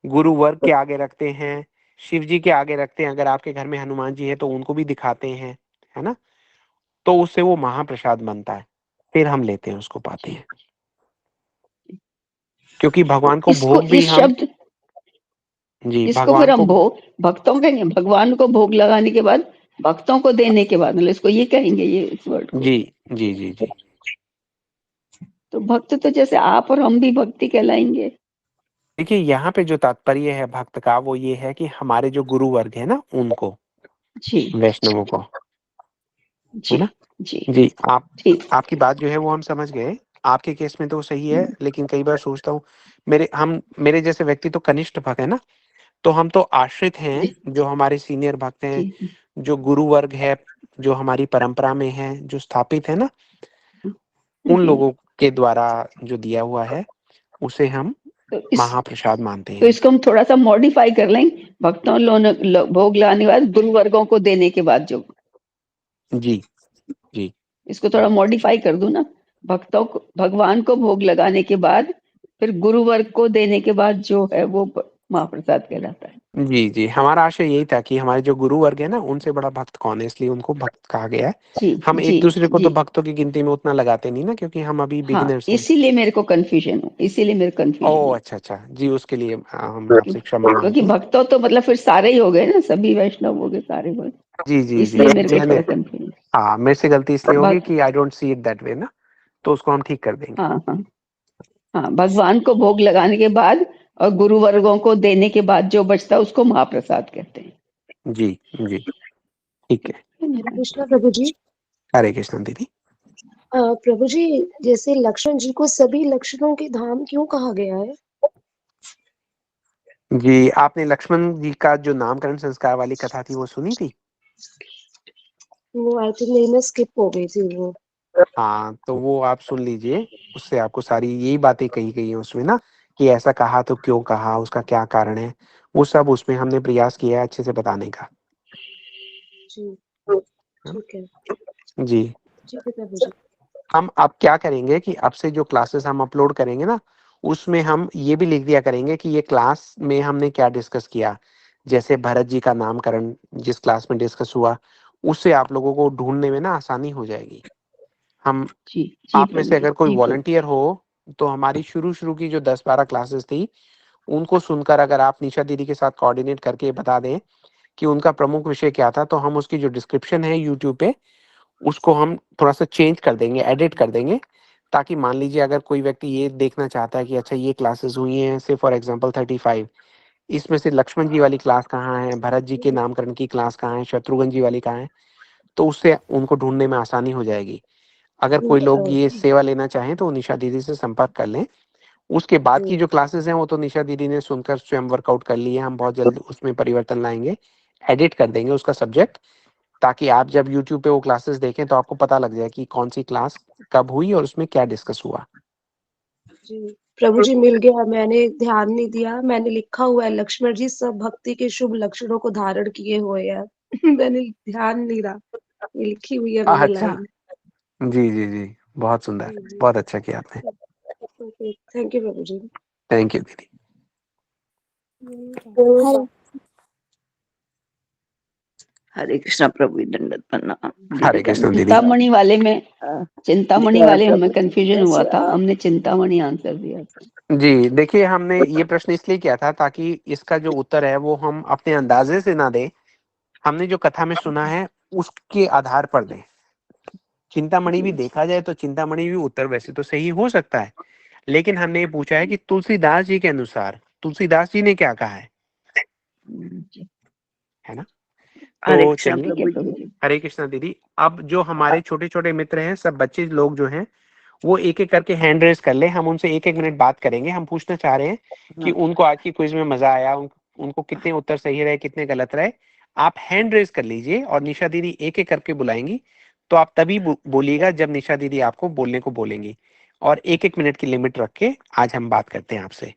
गुरु वर्ग के आगे रखते हैं, शिव जी के आगे रखते हैं। अगर आपके घर में हनुमान जी है तो उनको भी दिखाते हैं, है ना। तो उससे वो महाप्रसाद बनता है, फिर हम लेते हैं, उसको पाते हैं। क्योंकि भगवान को इसको, भोग भी इस हम, शब्द, जी इसको फिर भगवान को, हम भोग, भक्तों कहेंगे, भगवान को भोग लगाने के बाद, भक्तों को देने के बाद, मतलब इसको ये कहेंगे, ये इस वर्ड को। जी जी जी जी। तो भक्त तो जैसे आप और हम भी भक्ति कहलाएंगे। देखिए यहाँ पे जो तात्पर्य है भक्त का, वो ये है कि हमारे जो गुरु वर्ग है ना, उनको, जी वैष्णवों को, है जी ना। जी जी, ठीक। आपकी बात जो है वो हम समझ गए। आपके केस में तो सही है, लेकिन कई बार सोचता हूँ मेरे जैसे व्यक्ति तो कनिष्ठ भक्त है ना, तो हम तो आश्रित हैं। जी जो हमारे सीनियर भक्त हैं, जी जो गुरु वर्ग है, जो हमारी परंपरा में है, जो स्थापित है ना, उन जी। लोगों के द्वारा जो दिया हुआ है, उसे हम तो महाप्रसाद मानते तो हैं। इसको हम थोड़ा सा मॉडिफाई कर लेंगे, भक्तों भोग लगाने के बाद, गुरु वर्गों को देने के बाद जो, जी जी इसको थोड़ा मॉडिफाई कर दूं ना, भक्तों को, भगवान को भोग लगाने के बाद, फिर गुरु वर्ग को देने के बाद जो है वो महाप्रसाद कहलाता है। जी जी, हमारा आशय यही था कि हमारे जो गुरु वर्ग है ना, उनसे बड़ा भक्त कौन है, इसलिए उनको भक्त कहा गया है। जी हम जी एक दूसरे को जी। तो भक्तों की गिनती में उतना लगाते नहीं ना, क्योंकि हम अभी हाँ, बिगिनर्स हैं। इसीलिए मेरे को कंफ्यूजन हो, इसीलिए मेरे कंफ्यूजन ओह है। अच्छा अच्छा, जी उसके लिए हम आपसे क्षमा क्योंकि मांगते हैं। भक्तों तो मतलब फिर सारे ही हो गए ना, सभी वैष्णव हो गए, सारे हो गए, जी जी जी, इसलिए मेरे को मैंने, थोड़ा कंफ्यूजन। हाँ मेरे से गलती इसलिए होगी भक्त, कि I don't see it that way ना, तो उसको हम ठीक कर देंगे। हाँ हाँ हाँ, भगवान को भोग लगाने के बाद और गुरु वर्गों को देने के बाद जो बचता है उसको महाप्रसाद कहते हैं। जी जी, ठीक है। हरे कृष्णा प्रभु जी। हरे कृष्ण दीदी। प्रभु जी, जैसे लक्ष्मण जी को सभी लक्षणों के धाम क्यों कहा गया है? जी, आपने लक्ष्मण जी का जो नामकरण संस्कार वाली कथा थी वो सुनी थी? वो आई थिंक मेरी में स्किप हो गई थी वो। हाँ, तो वो आप सुन लीजिए, उससे आपको सारी यही बातें कही गई हैं उसमें ना, कि ऐसा कहा तो क्यों कहा, उसका क्या कारण है, वो सब उसमें हमने प्रयास किया है अच्छे से बताने का। जी, ठीक है। जी, ठीक है प्रभु जी। हम अब क्या करेंगे कि अब से जो क्लासेस हम अपलोड करेंगे ना, उसमें हम ये भी लिख दिया करेंगे कि ये क्लास में हमने क्या डिस्कस किया। जैसे भरत जी का नामकरण जिस क्लास में डिस्कस हुआ, उससे आप लोगों को ढूंढने में ना आसानी हो जाएगी। हम, जी जी आप में प्रभु से जी, अगर कोई जी प्रभु। वॉलंटियर हो, तो हमारी शुरू की जो 10-12 क्लासेस थी, उनको सुनकर अगर आप निशा दीदी के साथ कोऑर्डिनेट करके बता दें कि उनका प्रमुख विषय क्या था, तो हम उसकी जो डिस्क्रिप्शन है यूट्यूब पे, उसको हम थोड़ा सा चेंज कर देंगे, एडिट कर देंगे, ताकि मान लीजिए अगर कोई व्यक्ति ये देखना चाहता है कि अच्छा ये क्लासेस हुई हैं, से फॉर एग्जांपल 35, इसमें से लक्ष्मण जी वाली क्लास कहाँ है, भरत जी के नामकरण की क्लास कहाँ है, शत्रुघ्न जी वाली कहाँ है, तो उससे उनको ढूंढने में आसानी हो जाएगी। अगर कोई लोग ये सेवा लेना चाहें तो निशा दीदी से संपर्क कर लें। उसके बाद की जो क्लासेस हैं वो तो निशा दीदी ने सुनकर स्वयं वर्कआउट कर ली है, हम बहुत जल्द उसमें परिवर्तन लाएंगे, एडिट कर देंगे उसका सब्जेक्ट, ताकि आप जब यूट्यूब पे वो क्लासेस देखें तो आपको पता लग जाए कि कौन सी क्लास कब हुई और उसमें क्या डिस्कस हुआ। जी प्रभु जी मिल गया, मैंने ध्यान नहीं दिया, मैंने लिखा हुआ है लक्ष्मण जी सब भक्ति के शुभ लक्षणों को धारण किए हुए हैं। मैंने ध्यान नहीं रहा, ये लिखी हुई है मैंने अच्छा, लाइन। जी जी जी, बहुत सुंदर, जी बहुत अच्छा किया आपने। Okay, thank you Prabhu ji. Thank you दीदी। हरे हरे कृष्णा प्रभु दंडवत प्रणाम। हरे कृष्ण दीदी। चिंतामणि वाले हमें कंफ्यूजन हुआ था, हमने चिंतामणि आंसर दिया था। जी देखिए, हमने ये प्रश्न इसलिए किया था ताकि इसका जो उत्तर है वो हम अपने अंदाजे से ना दें, हमने जो कथा में सुना है उसके आधार पर दें। चिंतामणि भी देखा जाए तो चिंतामणि भी उत्तर वैसे तो सही हो सकता है, लेकिन हमने ये पूछा है कि तुलसीदास जी के अनुसार तुलसीदास जी ने क्या कहा है ना। हरे तो कृष्णा चलिए, प्रभु जी। हरे कृष्णा दीदी। अब जो हमारे छोटे छोटे मित्र हैं, सब बच्चे लोग जो हैं, वो एक एक करके हैंड रेज कर ले, हम उनसे एक एक मिनट बात करेंगे। हम पूछना चाह रहे हैं कि उनको आज की क्विज में मजा आया, उनको कितने उत्तर सही रहे, कितने गलत रहे। आप हैंड रेज कर लीजिए और निशा दीदी एक एक करके बुलाएंगी, तो आप तभी बोलिएगा जब निशा दीदी आपको बोलने को बोलेंगी। और एक एक मिनट की लिमिट रख के आज हम बात करते हैं आपसे।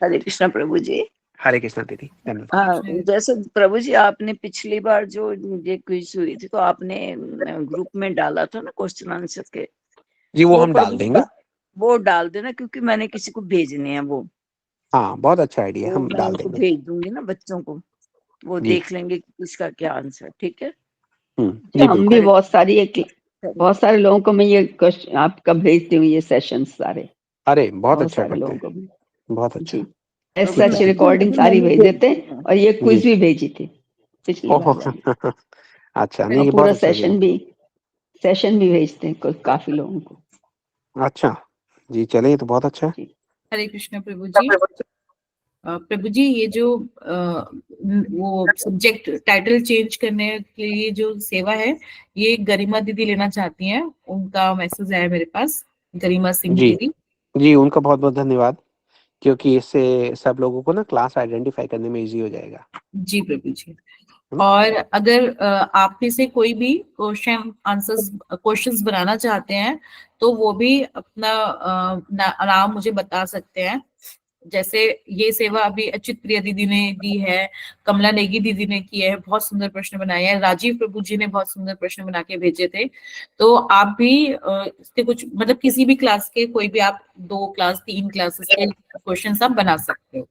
हरे कृष्णा प्रभु जी। हरे कृष्णा दीदी, धन्यवाद। हाँ, जैसे प्रभु जी आपने पिछली बार जो ये क्विज हुई थी तो आपने ग्रुप में डाला था ना क्वेश्चन आंसर के, जी वो हम डाल प्रभु जी देंगे। वो डाल देना, क्योंकि मैंने किसी को भेजने हैं वो। हाँ बहुत अच्छा आइडिया, वो हम मैं डाल उनको देंगे। भेज दूंगी ना बच्चों को, वो जी। देख लेंगे कि उसका क्या आंसर। ठीक है जी हम भी बिल्कुल। बहुत सारे लोगों को मैं ये क्वेश्चन आपका भेजती हूँ, ये सेशन सारे, अरे बहुत अच्छा सारे करते लोगों हैं, को भी बहुत अच्छा। जी सच रिकॉर्डिंग सारी भेज देते हैं। और ये क्विज भी भेजी थी पिछली ओहो बार वाली, अच्छा, नहीं और ये पूरा बहुत अच्छा किया। सेशन भी भेजते हैं काफी लोगों को। अच्छा जी, चले ये तो बहुत अच्छा है। हरे कृष्ण प्रभु जी। प्रभु जी, ये जो वो सब्जेक्ट टाइटल चेंज करने के लिए जो सेवा है, ये गरिमा दीदी लेना चाहती हैं, उनका मैसेज आया मेरे पास, गरिमा सिंह जी दीदी। जी, उनका बहुत बहुत धन्यवाद, क्योंकि इससे सब लोगों को ना क्लास आइडेंटिफाई करने में इजी हो जाएगा। जी प्रभु जी। और अगर आप में से कोई भी क्वेश्चंस बनाना चाहते हैं तो वो भी अपना नाम मुझे बता सकते हैं। जैसे ये सेवा अभी अच्युत प्रिया दीदी ने दी है, कमला नेगी दीदी ने की है, बहुत सुंदर प्रश्न बनाए हैं, राजीव प्रभु जी ने बहुत सुंदर प्रश्न बना के भेजे थे। तो आप भी इसके कुछ मतलब किसी भी क्लास के कोई भी आप 2 क्लास 3 क्लासेस के क्वेश्चन आप बना सकते हो,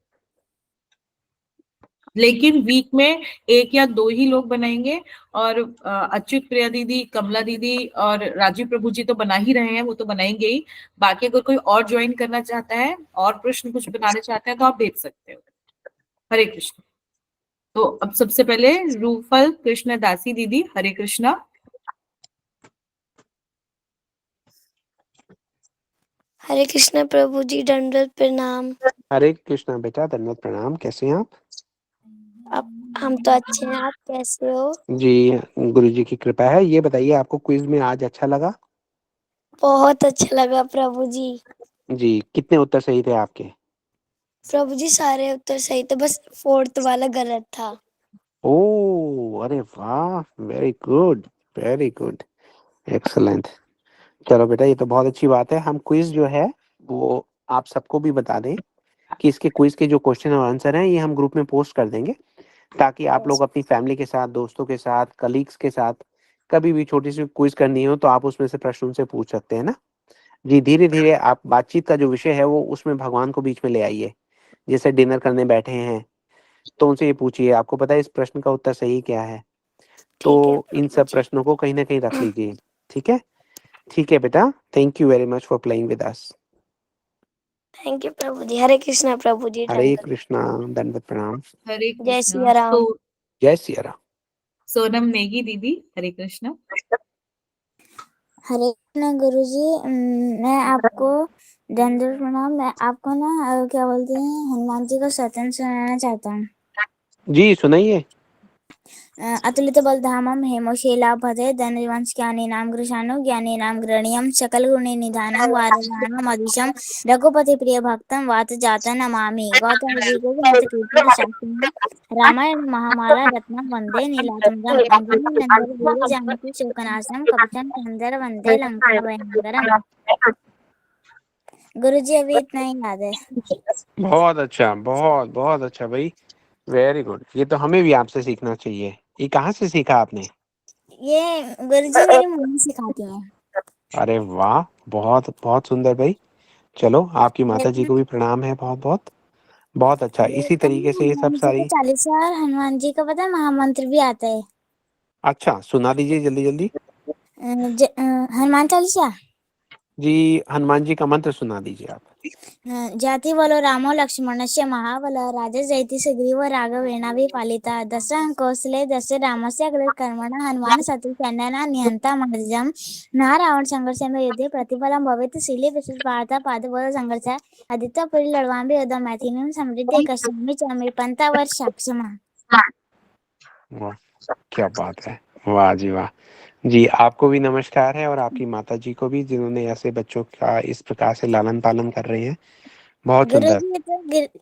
लेकिन वीक में 1 या 2 ही लोग बनाएंगे। और अच्युत प्रिया दीदी, कमला दीदी और राजीव प्रभु जी तो बना ही रहे हैं, वो तो बनाएंगे ही। बाकी अगर कोई और ज्वाइन करना चाहता है और प्रश्न कुछ बनाने चाहते हैं तो आप भेज सकते हो। हरे कृष्ण। तो अब सबसे पहले रूफल कृष्ण दासी दीदी, हरे कृष्णा। हरे कृष्ण प्रभु जी, दंडवत प्रणाम। हरे कृष्णा बेटा, धन्यवाद प्रणाम। कैसे हैं आप? हम तो अच्छे हैं, आप कैसे हो? जी गुरु जी की कृपा है। ये बताइए, आपको क्विज में आज अच्छा लगा? बहुत अच्छा लगा प्रभु जी। जी, कितने उत्तर सही थे आपके? प्रभु जी सारे उत्तर सही थे, बस 4th वाला गलत था। ओ अरे वाह, very good, very good, excellent. चलो बेटा, ये तो बहुत अच्छी बात है। हम क्विज जो है वो आप सबको भी बता दें कि इसके क्विज के जो क्वेश्चन और आंसर हैं ये हम ग्रुप में पोस्ट कर देंगे, ताकि आप लोग अपनी फैमिली के साथ, दोस्तों के साथ, कलीग्स के साथ कभी भी छोटी सी क्विज करनी हो तो आप उसमें से प्रश्न उनसे पूछ सकते हैं ना। जी, धीरे धीरे आप बातचीत का जो विषय है वो उसमें भगवान को बीच में ले आइए। जैसे डिनर करने बैठे हैं तो उनसे ये पूछिए, आपको पता है इस प्रश्न का उत्तर सही क्या है? तो इन सब प्रश्नों को कहीं ना कहीं रख लीजिए। ठीक है, ठीक है बेटा, thank you very much for playing with us. Thank you प्रभु जी। हरे कृष्णा प्रभु जी, हरे कृष्णा, दंडवत प्रणाम। हरे जय कृष्णा। सिया राम। तो जय सिया राम। सोनम नेगी दीदी, हरे कृष्णा। हरे कृष्णा गुरु जी, मैं आपको दंडवत प्रणाम। मैं आपको ना क्या बोलते हैं, हनुमान जी का सत्संग सुनाना चाहता हूँ। जी सुनाइए। अतुलित बलधामम हेमोशैलाभते धनवंश ज्ञानी नाम गृशानु ज्ञानी नाम गृणीयम सकल गुणी निधानम वारधानम अदिशम रघुपति प्रिय भक्तम वात जाता नमामि। गौतम जी को मत कीर्तन शास्त्र रामायण महामाला रत्नम वंदे नीलातुंगम अंजलि नंदन वीर जानकी शोकनाशम कवचम चंद्र वंदे लंका भयंकरम। गुरुजी अभी इतना ही याद है। बहुत अच्छा, बहुत बहुत अच्छा भाई, वेरी गुड। ये तो हमें भी आपसे सीखना चाहिए। ये कहाँ से सीखा आपने? ये गुरुजी मेरी मम्मी सिखाती हैं। अरे वाह, बहुत बहुत सुंदर भाई। चलो, आपकी माता जी को भी प्रणाम है बहुत बहुत। बहुत अच्छा, इसी तरीके से ये सब हनुमान जी सारी। का चालीसा और हनुमान जी का पता है महामंत्र भी आता है। अच्छा, सुना दीजिए जल्दी जल्दी। हनुमान चालीसा जी, हनुमान जी का मंत्र सुना दीजिए आप। जाति बलो रामो लक्ष्मणस्य महाबल राजा जयति सुग्रीव राघवेणाभि पालिता दशरथ कौशले दशरथ रामस्य कर्मणा हनुमान शत्रुघ्नः निहंता मर्जम न रावण संघर्ष में युद्धे प्रतिफलम भवेत् शीले विशेष वार्ता पादबोध संघर्ष आदित्य पुरी लड़वान भी युद्धम मैथिली समृद्धि कश्मीर चमी पंता वर्ष क्षमा। वाह, क्या बात है, वाह जी वाह। जी, आपको भी नमस्कार है और आपकी माता जी को भी, जिन्होंने ऐसे बच्चों का इस प्रकार से लालन पालन कर रहे हैं। बहुत सुंदर।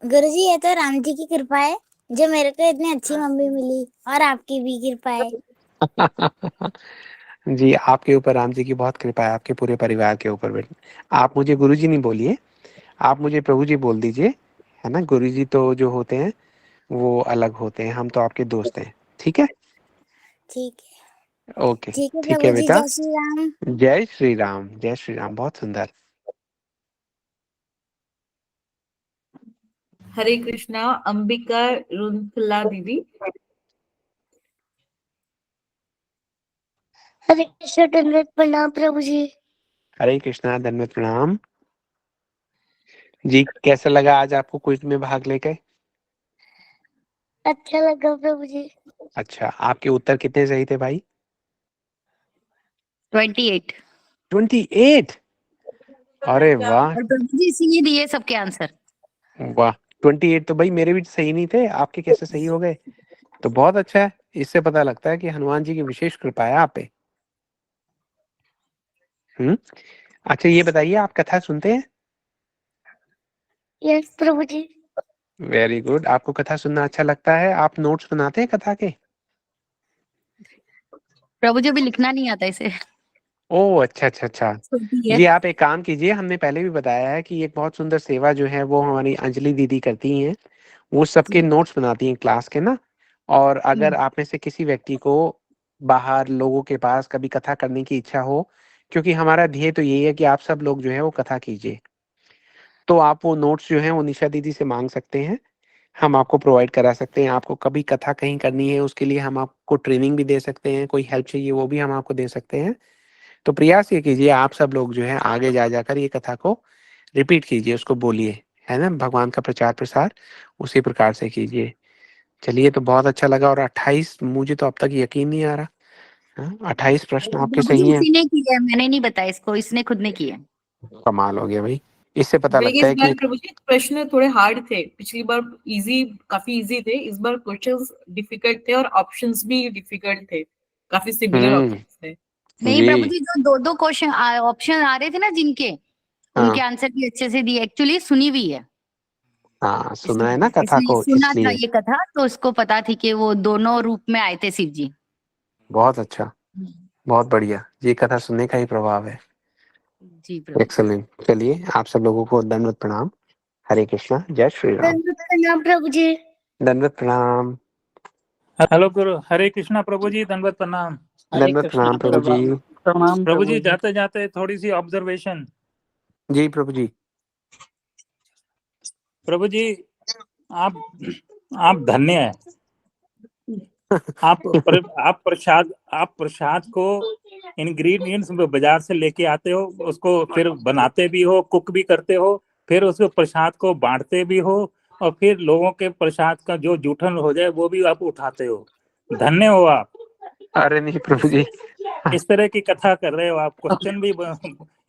गुरुजी ये तो राम जी की कृपा है जो मेरे को इतनी अच्छी मम्मी मिली और आपकी भी कृपा है। जी, आपके ऊपर राम जी की बहुत कृपा है, आपके पूरे परिवार के ऊपर बेटा। आप मुझे गुरुजी नहीं बोलिए, आप मुझे प्रभु जी बोल दीजिए, है ना। गुरुजी तो जो होते हैं वो अलग होते हैं, हम तो आपके दोस्त हैं, ठीक है। ठीक है, ओके, ठीक है ठीक है प्रभु जी। बेटा। जय श्री राम। जय श्री राम, जय श्री राम। बहुत सुंदर। हरे कृष्णा अंबिका रुंथला दीदी। हरे कृष्ण दंडवत प्रणाम प्रभु जी। हरे कृष्णा दंडवत प्रणाम। जी, कैसा लगा आज आपको क्विज में भाग लेकर? अच्छा लगा प्रभु जी। अच्छा, आपके उत्तर कितने सही थे भाई? 28। 28? अरे वाह, और प्रभु जी इसीलिए दिए सबके आंसर। वाह। 28 तो भाई मेरे भी सही नहीं थे, आपके कैसे सही हो गए? तो बहुत अच्छा है, इससे पता लगता है कि हनुमान जी की विशेष कृपा है आप पे। अच्छा, ये बताइए, आप कथा सुनते हैं? यस प्रभु जी। Very good. आपको कथा सुनना अच्छा लगता है? आप नोट्स बनाते हैं कथा के? प्रभु जी भी लिखना नहीं आता इसे। ओह, अच्छा अच्छा अच्छा। है। जी, आप एक काम कीजिए, हमने पहले भी बताया है कि एक बहुत सुंदर सेवा जो है वो हमारी अंजलि दीदी करती हैं। वो सबके नोट्स बनाती हैं क्लास के ना। और अगर आप में से किसी व्यक्ति को बाहर लोगों के पास कभी कथा करने की इच्छा हो, क्योंकि हमारा ध्येय तो यही है कि आप सब लोग जो है वो कथा कीजिए, तो आप वो नोट्स जो है वो निशा दीदी से मांग सकते हैं, हम आपको प्रोवाइड करा सकते हैं। आपको कभी कथा कहीं करनी है, उसके लिए हम आपको ट्रेनिंग भी दे सकते हैं, कोई हेल्प चाहिए वो भी हम आपको दे सकते हैं। तो प्रयास ये कीजिए, आप सब लोग जो है आगे जा जाकर ये कथा को रिपीट कीजिए, उसको बोलिए, है ना। भगवान का प्रचार प्रसार उसी प्रकार से कीजिए। चलिए, तो बहुत अच्छा लगा। और 28, मुझे तो अब तक यकीन नहीं आ रहा, 28 प्रश्न आपके प्रभु जी सही हैं। इसी ने किया है, मैंने नहीं बताया इसको, इसने खुद ने किया। कमाल हो गया भाई, इससे पता देखिए, लगता इस है बार कि प्रभु जी प्रश्न थोड़े हार्ड थे, पिछली बार काफी इजी थे, इस बार क्वेश्चंस डिफिकल्ट थे और ऑप्शंस भी डिफिकल्ट थे, काफी सिमिलर ऑप्शंस थे। नहीं प्रभु जी, जो दो दो क्वेश्चन ऑप्शन आ रहे थे ना जिनके, उनके आंसर भी अच्छे से दिए। एक्चुअली सुनी हुई है। हाँ, सुना है ना कथा इसने को, सुना था इसलिए। ये कथा, तो उसको पता थी कि वो दोनों रूप में आए थे शिव जी। बहुत अच्छा, बहुत बढ़िया। ये कथा सुनने का ही प्रभाव है। जी प्रभु। एक्सेलेंट। चलिए, आप सब लोगों को दंडवत प्रणाम। हरे कृष्णा, जय श्री राम। दंडवत प्रणाम प्रभु जी। दंडवत प्रणाम। हेलो गुरु, हरे कृष्णा प्रभु जी, दंडवत प्रणाम। दंडवत प्रणाम प्रभु जी। प्रणाम प्रभु जी, जाते जाते थोड़ी सी ऑब्जर्वेशन। जी प्रभु जी। प्रभु जी, आप धन्य हैं। आप प्रसाद को इंग्रेडिएंट्स बाजार से लेके आते हो, उसको फिर बनाते भी हो, कुक भी करते हो, फिर उसको प्रसाद को बांटते भी हो, और फिर लोगों के प्रसाद का जो जूठन हो जाए वो भी आप उठाते हो। धन्य हो आप। अरे नहीं प्रभु जी, इस तरह की कथा कर रहे हो आप, क्वेश्चन भी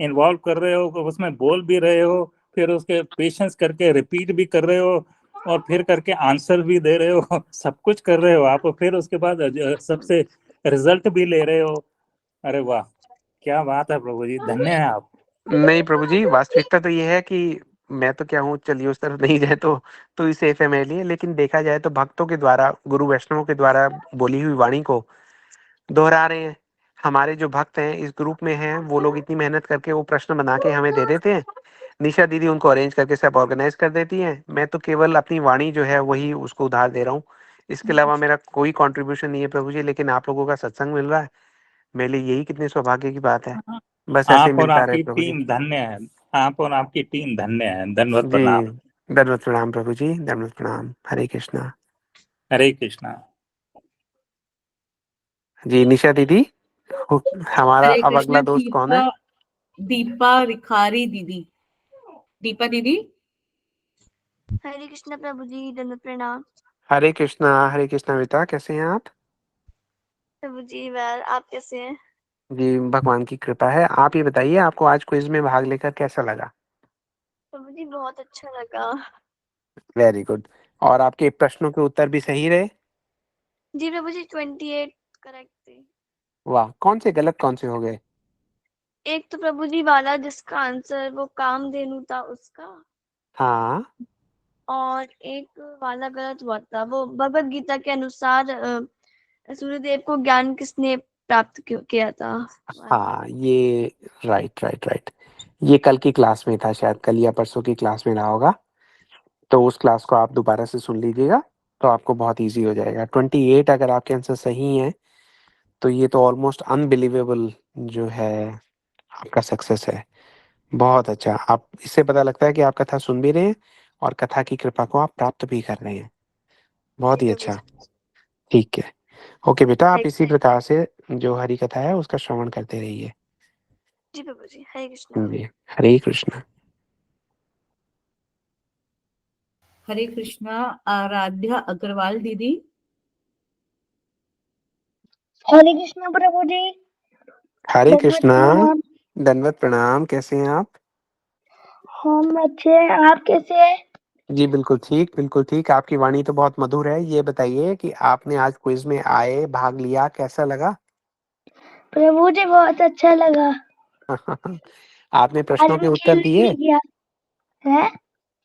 इन्वॉल्व कर रहे हो, उसमें बोल भी रहे हो, फिर उसके पेशेंस करके रिपीट भी कर रहे हो, और फिर करके आंसर भी दे रहे हो, सब कुछ कर रहे हो आप, और फिर उसके बाद सबसे रिजल्ट भी ले रहे हो। अरे वाह, क्या बात है प्रभु जी, धन्य है आप। नहीं प्रभु जी, वास्तविकता तो ये है कि मैं तो क्या हूँ, चलिए उस तरफ नहीं जाए तो ही सेफ है मेरे लिए। लेकिन देखा जाए तो भक्तों के द्वारा, गुरु वैष्णवों के द्वारा बोली हुई वाणी को दोहरा रहे हैं। हमारे जो भक्त हैं इस ग्रुप में हैं, वो लोग इतनी मेहनत करके वो प्रश्न बना के हमें दे देते हैं। निशा दीदी उनको अरेंज करके सब ऑर्गेनाइज कर देती हैं। मैं तो केवल अपनी वाणी जो है वही उसको उधार दे रहा हूँ। इसके अलावा मेरा कोई कंट्रीब्यूशन नहीं है प्रभु जी। लेकिन आप लोगों का सत्संग मिल रहा है, मेरे लिए यही कितनी सौभाग्य की बात है। बस ऐसे ही आप और मिलता रहे आपकी प्रभु जी। टीम धन्य है, आप और आपकी टीम धन्य है। धन्यवाद, जी, प्रणाम। दंडवत प्रणाम प्रभु जी, दंडवत प्रणाम। हरे कृष्णा। हरे कृष्णा। जी निशा दीदी, हमारा हरे अब अगला कृष्णा। दोस्त कौन है? दीपा रिखारी दीदी। दीपा दीदी। हरे कृष्णा प्रभु जी, दंडवत प्रणाम। हरे कृष्णा बेटा, कैसे हैं आप? प्रभु जी वेल, आप कैसे हैं? जी भगवान की कृपा है। आप ये बताइए, आपको आज क्विज में भाग लेकर कैसा लगा? प्रभु जी बहुत अच्छा लगा। Very good. और आपके प्रश्नों के उत्तर भी सही रहे? जी प्रभु जी 28 करेक्ट थे। वाह, कौन से गलत, कौन से हो गए? एक तो प्रभु जी वाला जिसका आंसर वो कामधेनु था उसका, हाँ, और एक वाला गलत हुआ था। वो भगवत गीता के अनुसार सूर्यदेव को ज्ञान किसने प्राप्त किया था वाला। हाँ, ये राइट राइट राइट, ये कल की क्लास में था, शायद कल या परसों की क्लास में रहा होगा। तो उस क्लास को आप दोबारा से सुन लीजिएगा, तो आपको बहुत इजी हो जाएगा। 28 अगर आपके आंसर सही हैं तो ये तो ऑलमोस्ट अनबिलीवेबल जो है आपका सक्सेस है। बहुत अच्छा। आप, इससे पता लगता है कि आप कथा सुन भी रहे हैं और कथा की कृपा को आप प्राप्त भी कर रहे हैं। बहुत ही अच्छा। ठीक है, ओके बेटा, आप इसी प्रकार से जो हरि कथा है उसका श्रवण करते रहिए। जी प्रभु जी, हरे कृष्णा। जी, हरे कृष्णा। हरे कृष्णा। आराध्या अग्रवाल दीदी। हरे कृष्णा प्रभु जी। हरे दंडवत कृष्णा। प्रणाम। दंडवत प्रणाम। कैसे हैं आप? हम अच्छे हैं, आप कैसे हैं? जी बिल्कुल ठीक, बिल्कुल ठीक। आपकी वाणी तो बहुत मधुर है। ये बताइए कि आपने आज क्विज में आए, भाग लिया, कैसा लगा? प्रभु जी बहुत अच्छा लगा। आपने आज प्रश्नों के मैं उत्तर खेलने दिए? भी गया है।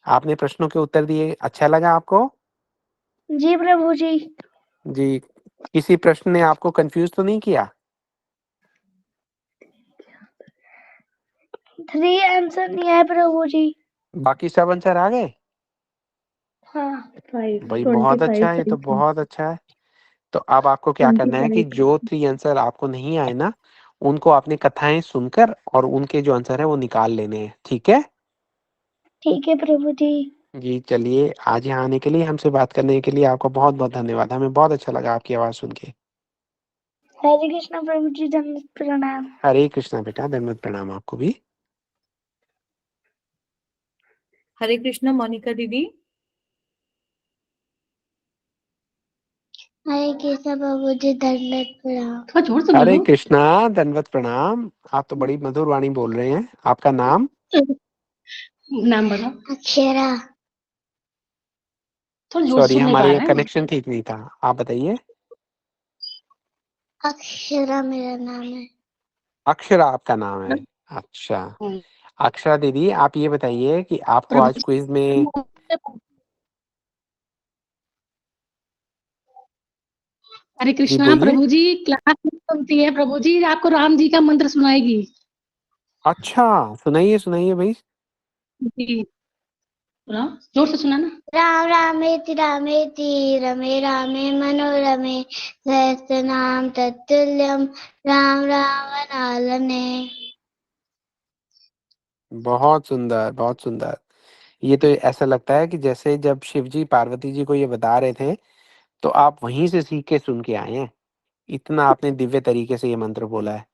आपने प्रश्नों के उत्तर दिए, अच्छा लगा आपको? जी प्रभु जी। जी, किसी प्रश्न ने आपको कंफ्यूज तो नहीं किया? 3 आंसर नहीं है प्रभु जी। बाकी सब आंसर आ गए? हाँ, भाई बहुत अच्छा है, ये तो बहुत अच्छा है। तो अब आपको क्या करना है कि जो 3 आंसर आपको नहीं आए ना, उनको आपने कथाएं सुनकर और उनके जो आंसर है वो निकाल लेने हैं। ठीक है? ठीक है प्रभु जी। जी चलिए, आज यहाँ आने के लिए, हमसे बात करने के लिए आपका बहुत बहुत धन्यवाद। हमें बहुत अच्छा लगा आपकी आवाज सुन के। हरे कृष्णा प्रभु जी, दंडवत प्रणाम। हरे कृष्णा बेटा, दंडवत प्रणाम आपको भी। हरे कृष्णा मोनिका दीदी। हरे कृष्णा प्रभु जी, दंडवत प्रणाम। हरे कृष्णा, दंडवत प्रणाम। आप तो बड़ी मधुर वाणी बोल रहे हैं। आपका नाम? नाम बताओ। अक्षरा। सॉरी, हमारे यहाँ कनेक्शन ठीक नहीं था। आप बताइए। अक्षरा मेरा नाम है। अक्षरा आपका नाम है? अच्छा। अक्षरा दीदी, आप ये बताइए कि आपको आज क्विज में हरे जी कृष्णा बोलिए। प्रभु जी, क्लास सुनती है प्रभु जी, आपको राम जी का मंत्र सुनाएगी। अच्छा, सुनाइए सुनाइए भाई। जी, सुनाओ, जोर से सुनाना। राम रामेति रमे रामे मनोरमे सहस्रनाम तत्तुल्यम राम रावणालने। बहुत सुंदर, बहुत सुंदर। ये तो ऐसा लगता है कि जैसे जब शिव जी पार्वती जी को ये बता रहे थे तो आप वहीं से सीख के सुन के आए हैं। इतना आपने दिव्य तरीके से ये मंत्र बोला है।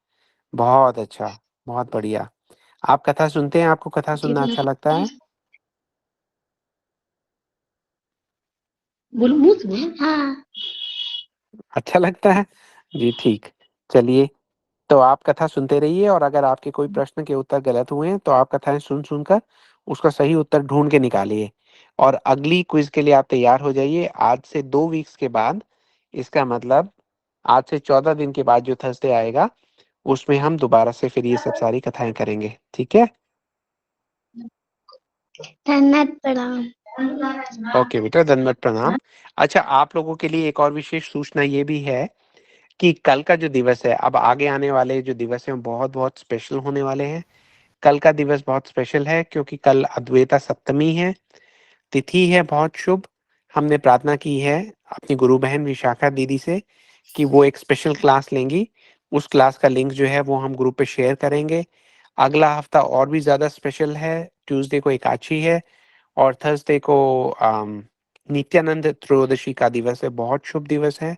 बहुत अच्छा, बहुत बढ़िया। आप कथा सुनते हैं? आपको कथा जी सुनना अच्छा लगता है? बोलो, मुंह से बोलो। हाँ। अच्छा लगता है? जी ठीक। चलिए, तो आप कथा सुनते रहिए और अगर आपके कोई प्रश्न के उत्तर गलत हुए हैं तो आप कथाएं सुन सुनकर उसका सही उत्तर ढूंढ के निकालिए। और अगली क्विज के लिए आप तैयार हो जाइए आज से 2 वीक्स के बाद। इसका मतलब आज से 14 दिन के बाद जो थर्सडे आएगा उसमें हम दोबारा से फिर ये सब सारी कथाएं करेंगे, ठीक है? धन्यवाद प्रणाम। ओके बेटा, धन्यवाद प्रणाम। अच्छा, आप लोगों के लिए एक और विशेष सूचना ये भी है कि कल का जो दिवस है, अब आगे आने वाले जो दिवस हैं बहुत बहुत स्पेशल होने वाले हैं। कल का दिवस बहुत स्पेशल है क्योंकि कल अद्वैता सप्तमी है, तिथि है बहुत शुभ। हमने प्रार्थना की है अपनी गुरु बहन विशाखा दीदी से कि वो एक स्पेशल क्लास लेंगी। उस क्लास का लिंक जो है वो हम ग्रुप पे शेयर करेंगे। अगला हफ्ता और भी ज्यादा स्पेशल है। ट्यूसडे को एकादशी है और थर्सडे को नित्यानंद त्रयोदशी का दिवस है, बहुत शुभ दिवस है।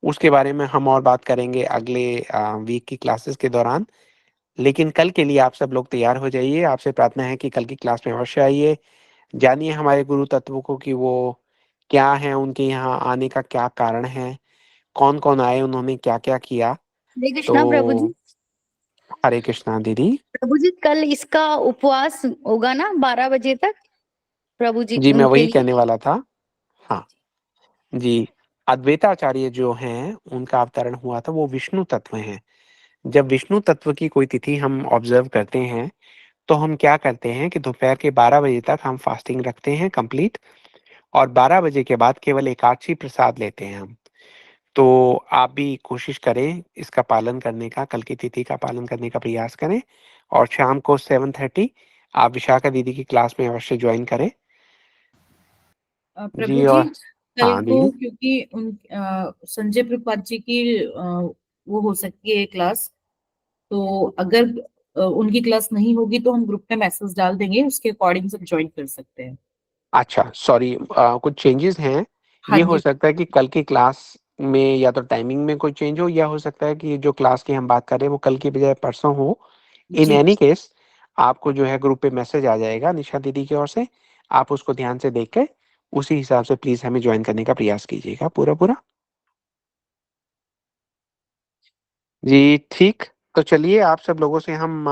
उसके बारे में हम और बात करेंगे अगले वीक की क्लासेस के दौरान। लेकिन कल के लिए आप सब लोग तैयार हो जाइए। आपसे प्रार्थना है कि कल की क्लास में अवश्य आइए, जानिए हमारे गुरु तत्वों को कि वो क्या है, उनके यहाँ आने का क्या कारण है, कौन कौन आए, उन्होंने क्या क्या किया। हरे कृष्णा प्रभु जी। हरे कृष्णा दीदी। प्रभु जी कल इसका उपवास होगा ना 12 बजे तक प्रभु जी? जी मैं उनके वही लिए कहने वाला था। हाँ जी, अद्वैताचार्य जो हैं उनका अवतरण हुआ था, वो विष्णु तत्व हैं। जब विष्णु तत्व की कोई तिथि हम ऑब्जर्व करते हैं तो हम क्या करते हैं कि दोपहर के 12 बजे तक हम फास्टिंग रखते हैं कंप्लीट, और 12 बजे के बाद केवल एकादशी प्रसाद लेते हैं हम। तो आप भी कोशिश करें इसका पालन करने का, कल की तिथि का पालन करने का प्रयास करें। और शाम को 7:30 आप विशाखा दीदी की क्लास में अवश्य ज्वाइन करें। प्रभु जी जी और कल हाँ को दीदी। क्योंकि उन संजय प्रभुपाद जी की वो हो सकती है क्लास, तो अगर उनकी क्लास नहीं होगी तो हम ग्रुप में मैसेज डाल देंगे, उसके अकॉर्डिंग सब ज्वाइन कर सकते हैं। अच्छा सॉरी, कुछ चेंजेस हैं। हाँ ये हो जी। सकता है कि कल की क्लास में या तो टाइमिंग में कोई चेंज हो, या हो सकता है कि जो क्लास की हम बात कर रहे हैं वो कल की बजाय परसों हो। इन जी। एनी केस आपको जो है ग्रुप पे मैसेज आ जाएगा निशा दीदी की ओर से, आप उसको ध्यान से देख के उसी हिसाब से प्लीज हमें ज्वाइन करने का प्रयास कीजिएगा पूरा पूरा। जी ठीक, तो चलिए आप सब लोगों से हम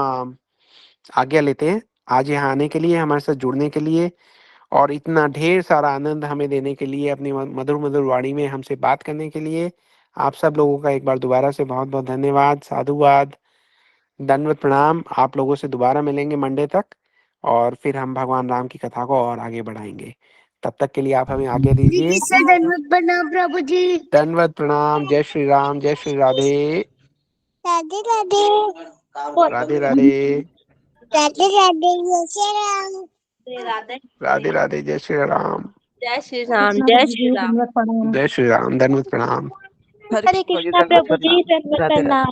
आज्ञा लेते हैं। आज यहाँ आने के लिए, हमारे साथ जुड़ने के लिए और इतना ढेर सारा आनंद हमें देने के लिए, अपनी मधुर मधुर वाणी में हमसे बात करने के लिए आप सब लोगों का एक बार दोबारा से बहुत बहुत धन्यवाद, साधुवाद, दंडवत प्रणाम। आप लोगों से दोबारा मिलेंगे मंडे तक और फिर हम भगवान राम की कथा को और आगे बढ़ाएंगे। तब तक के लिए आप हमें आज्ञा दीजिए। धन्यवाद प्रणाम प्रभु जी। दंडवत प्रणाम। जय श्री राम, जय श्री राधे। राधे राधे। राधे राधे। राधे राधे जय श्री राम। राधे राधे, जय श्री राम। जय श्री राम। जय श्री राम। जय श्री राम, दंडवत प्रणाम। हरे कृष्णा प्रभु जी, धन्यवाद राधे राधे। प्रणाम।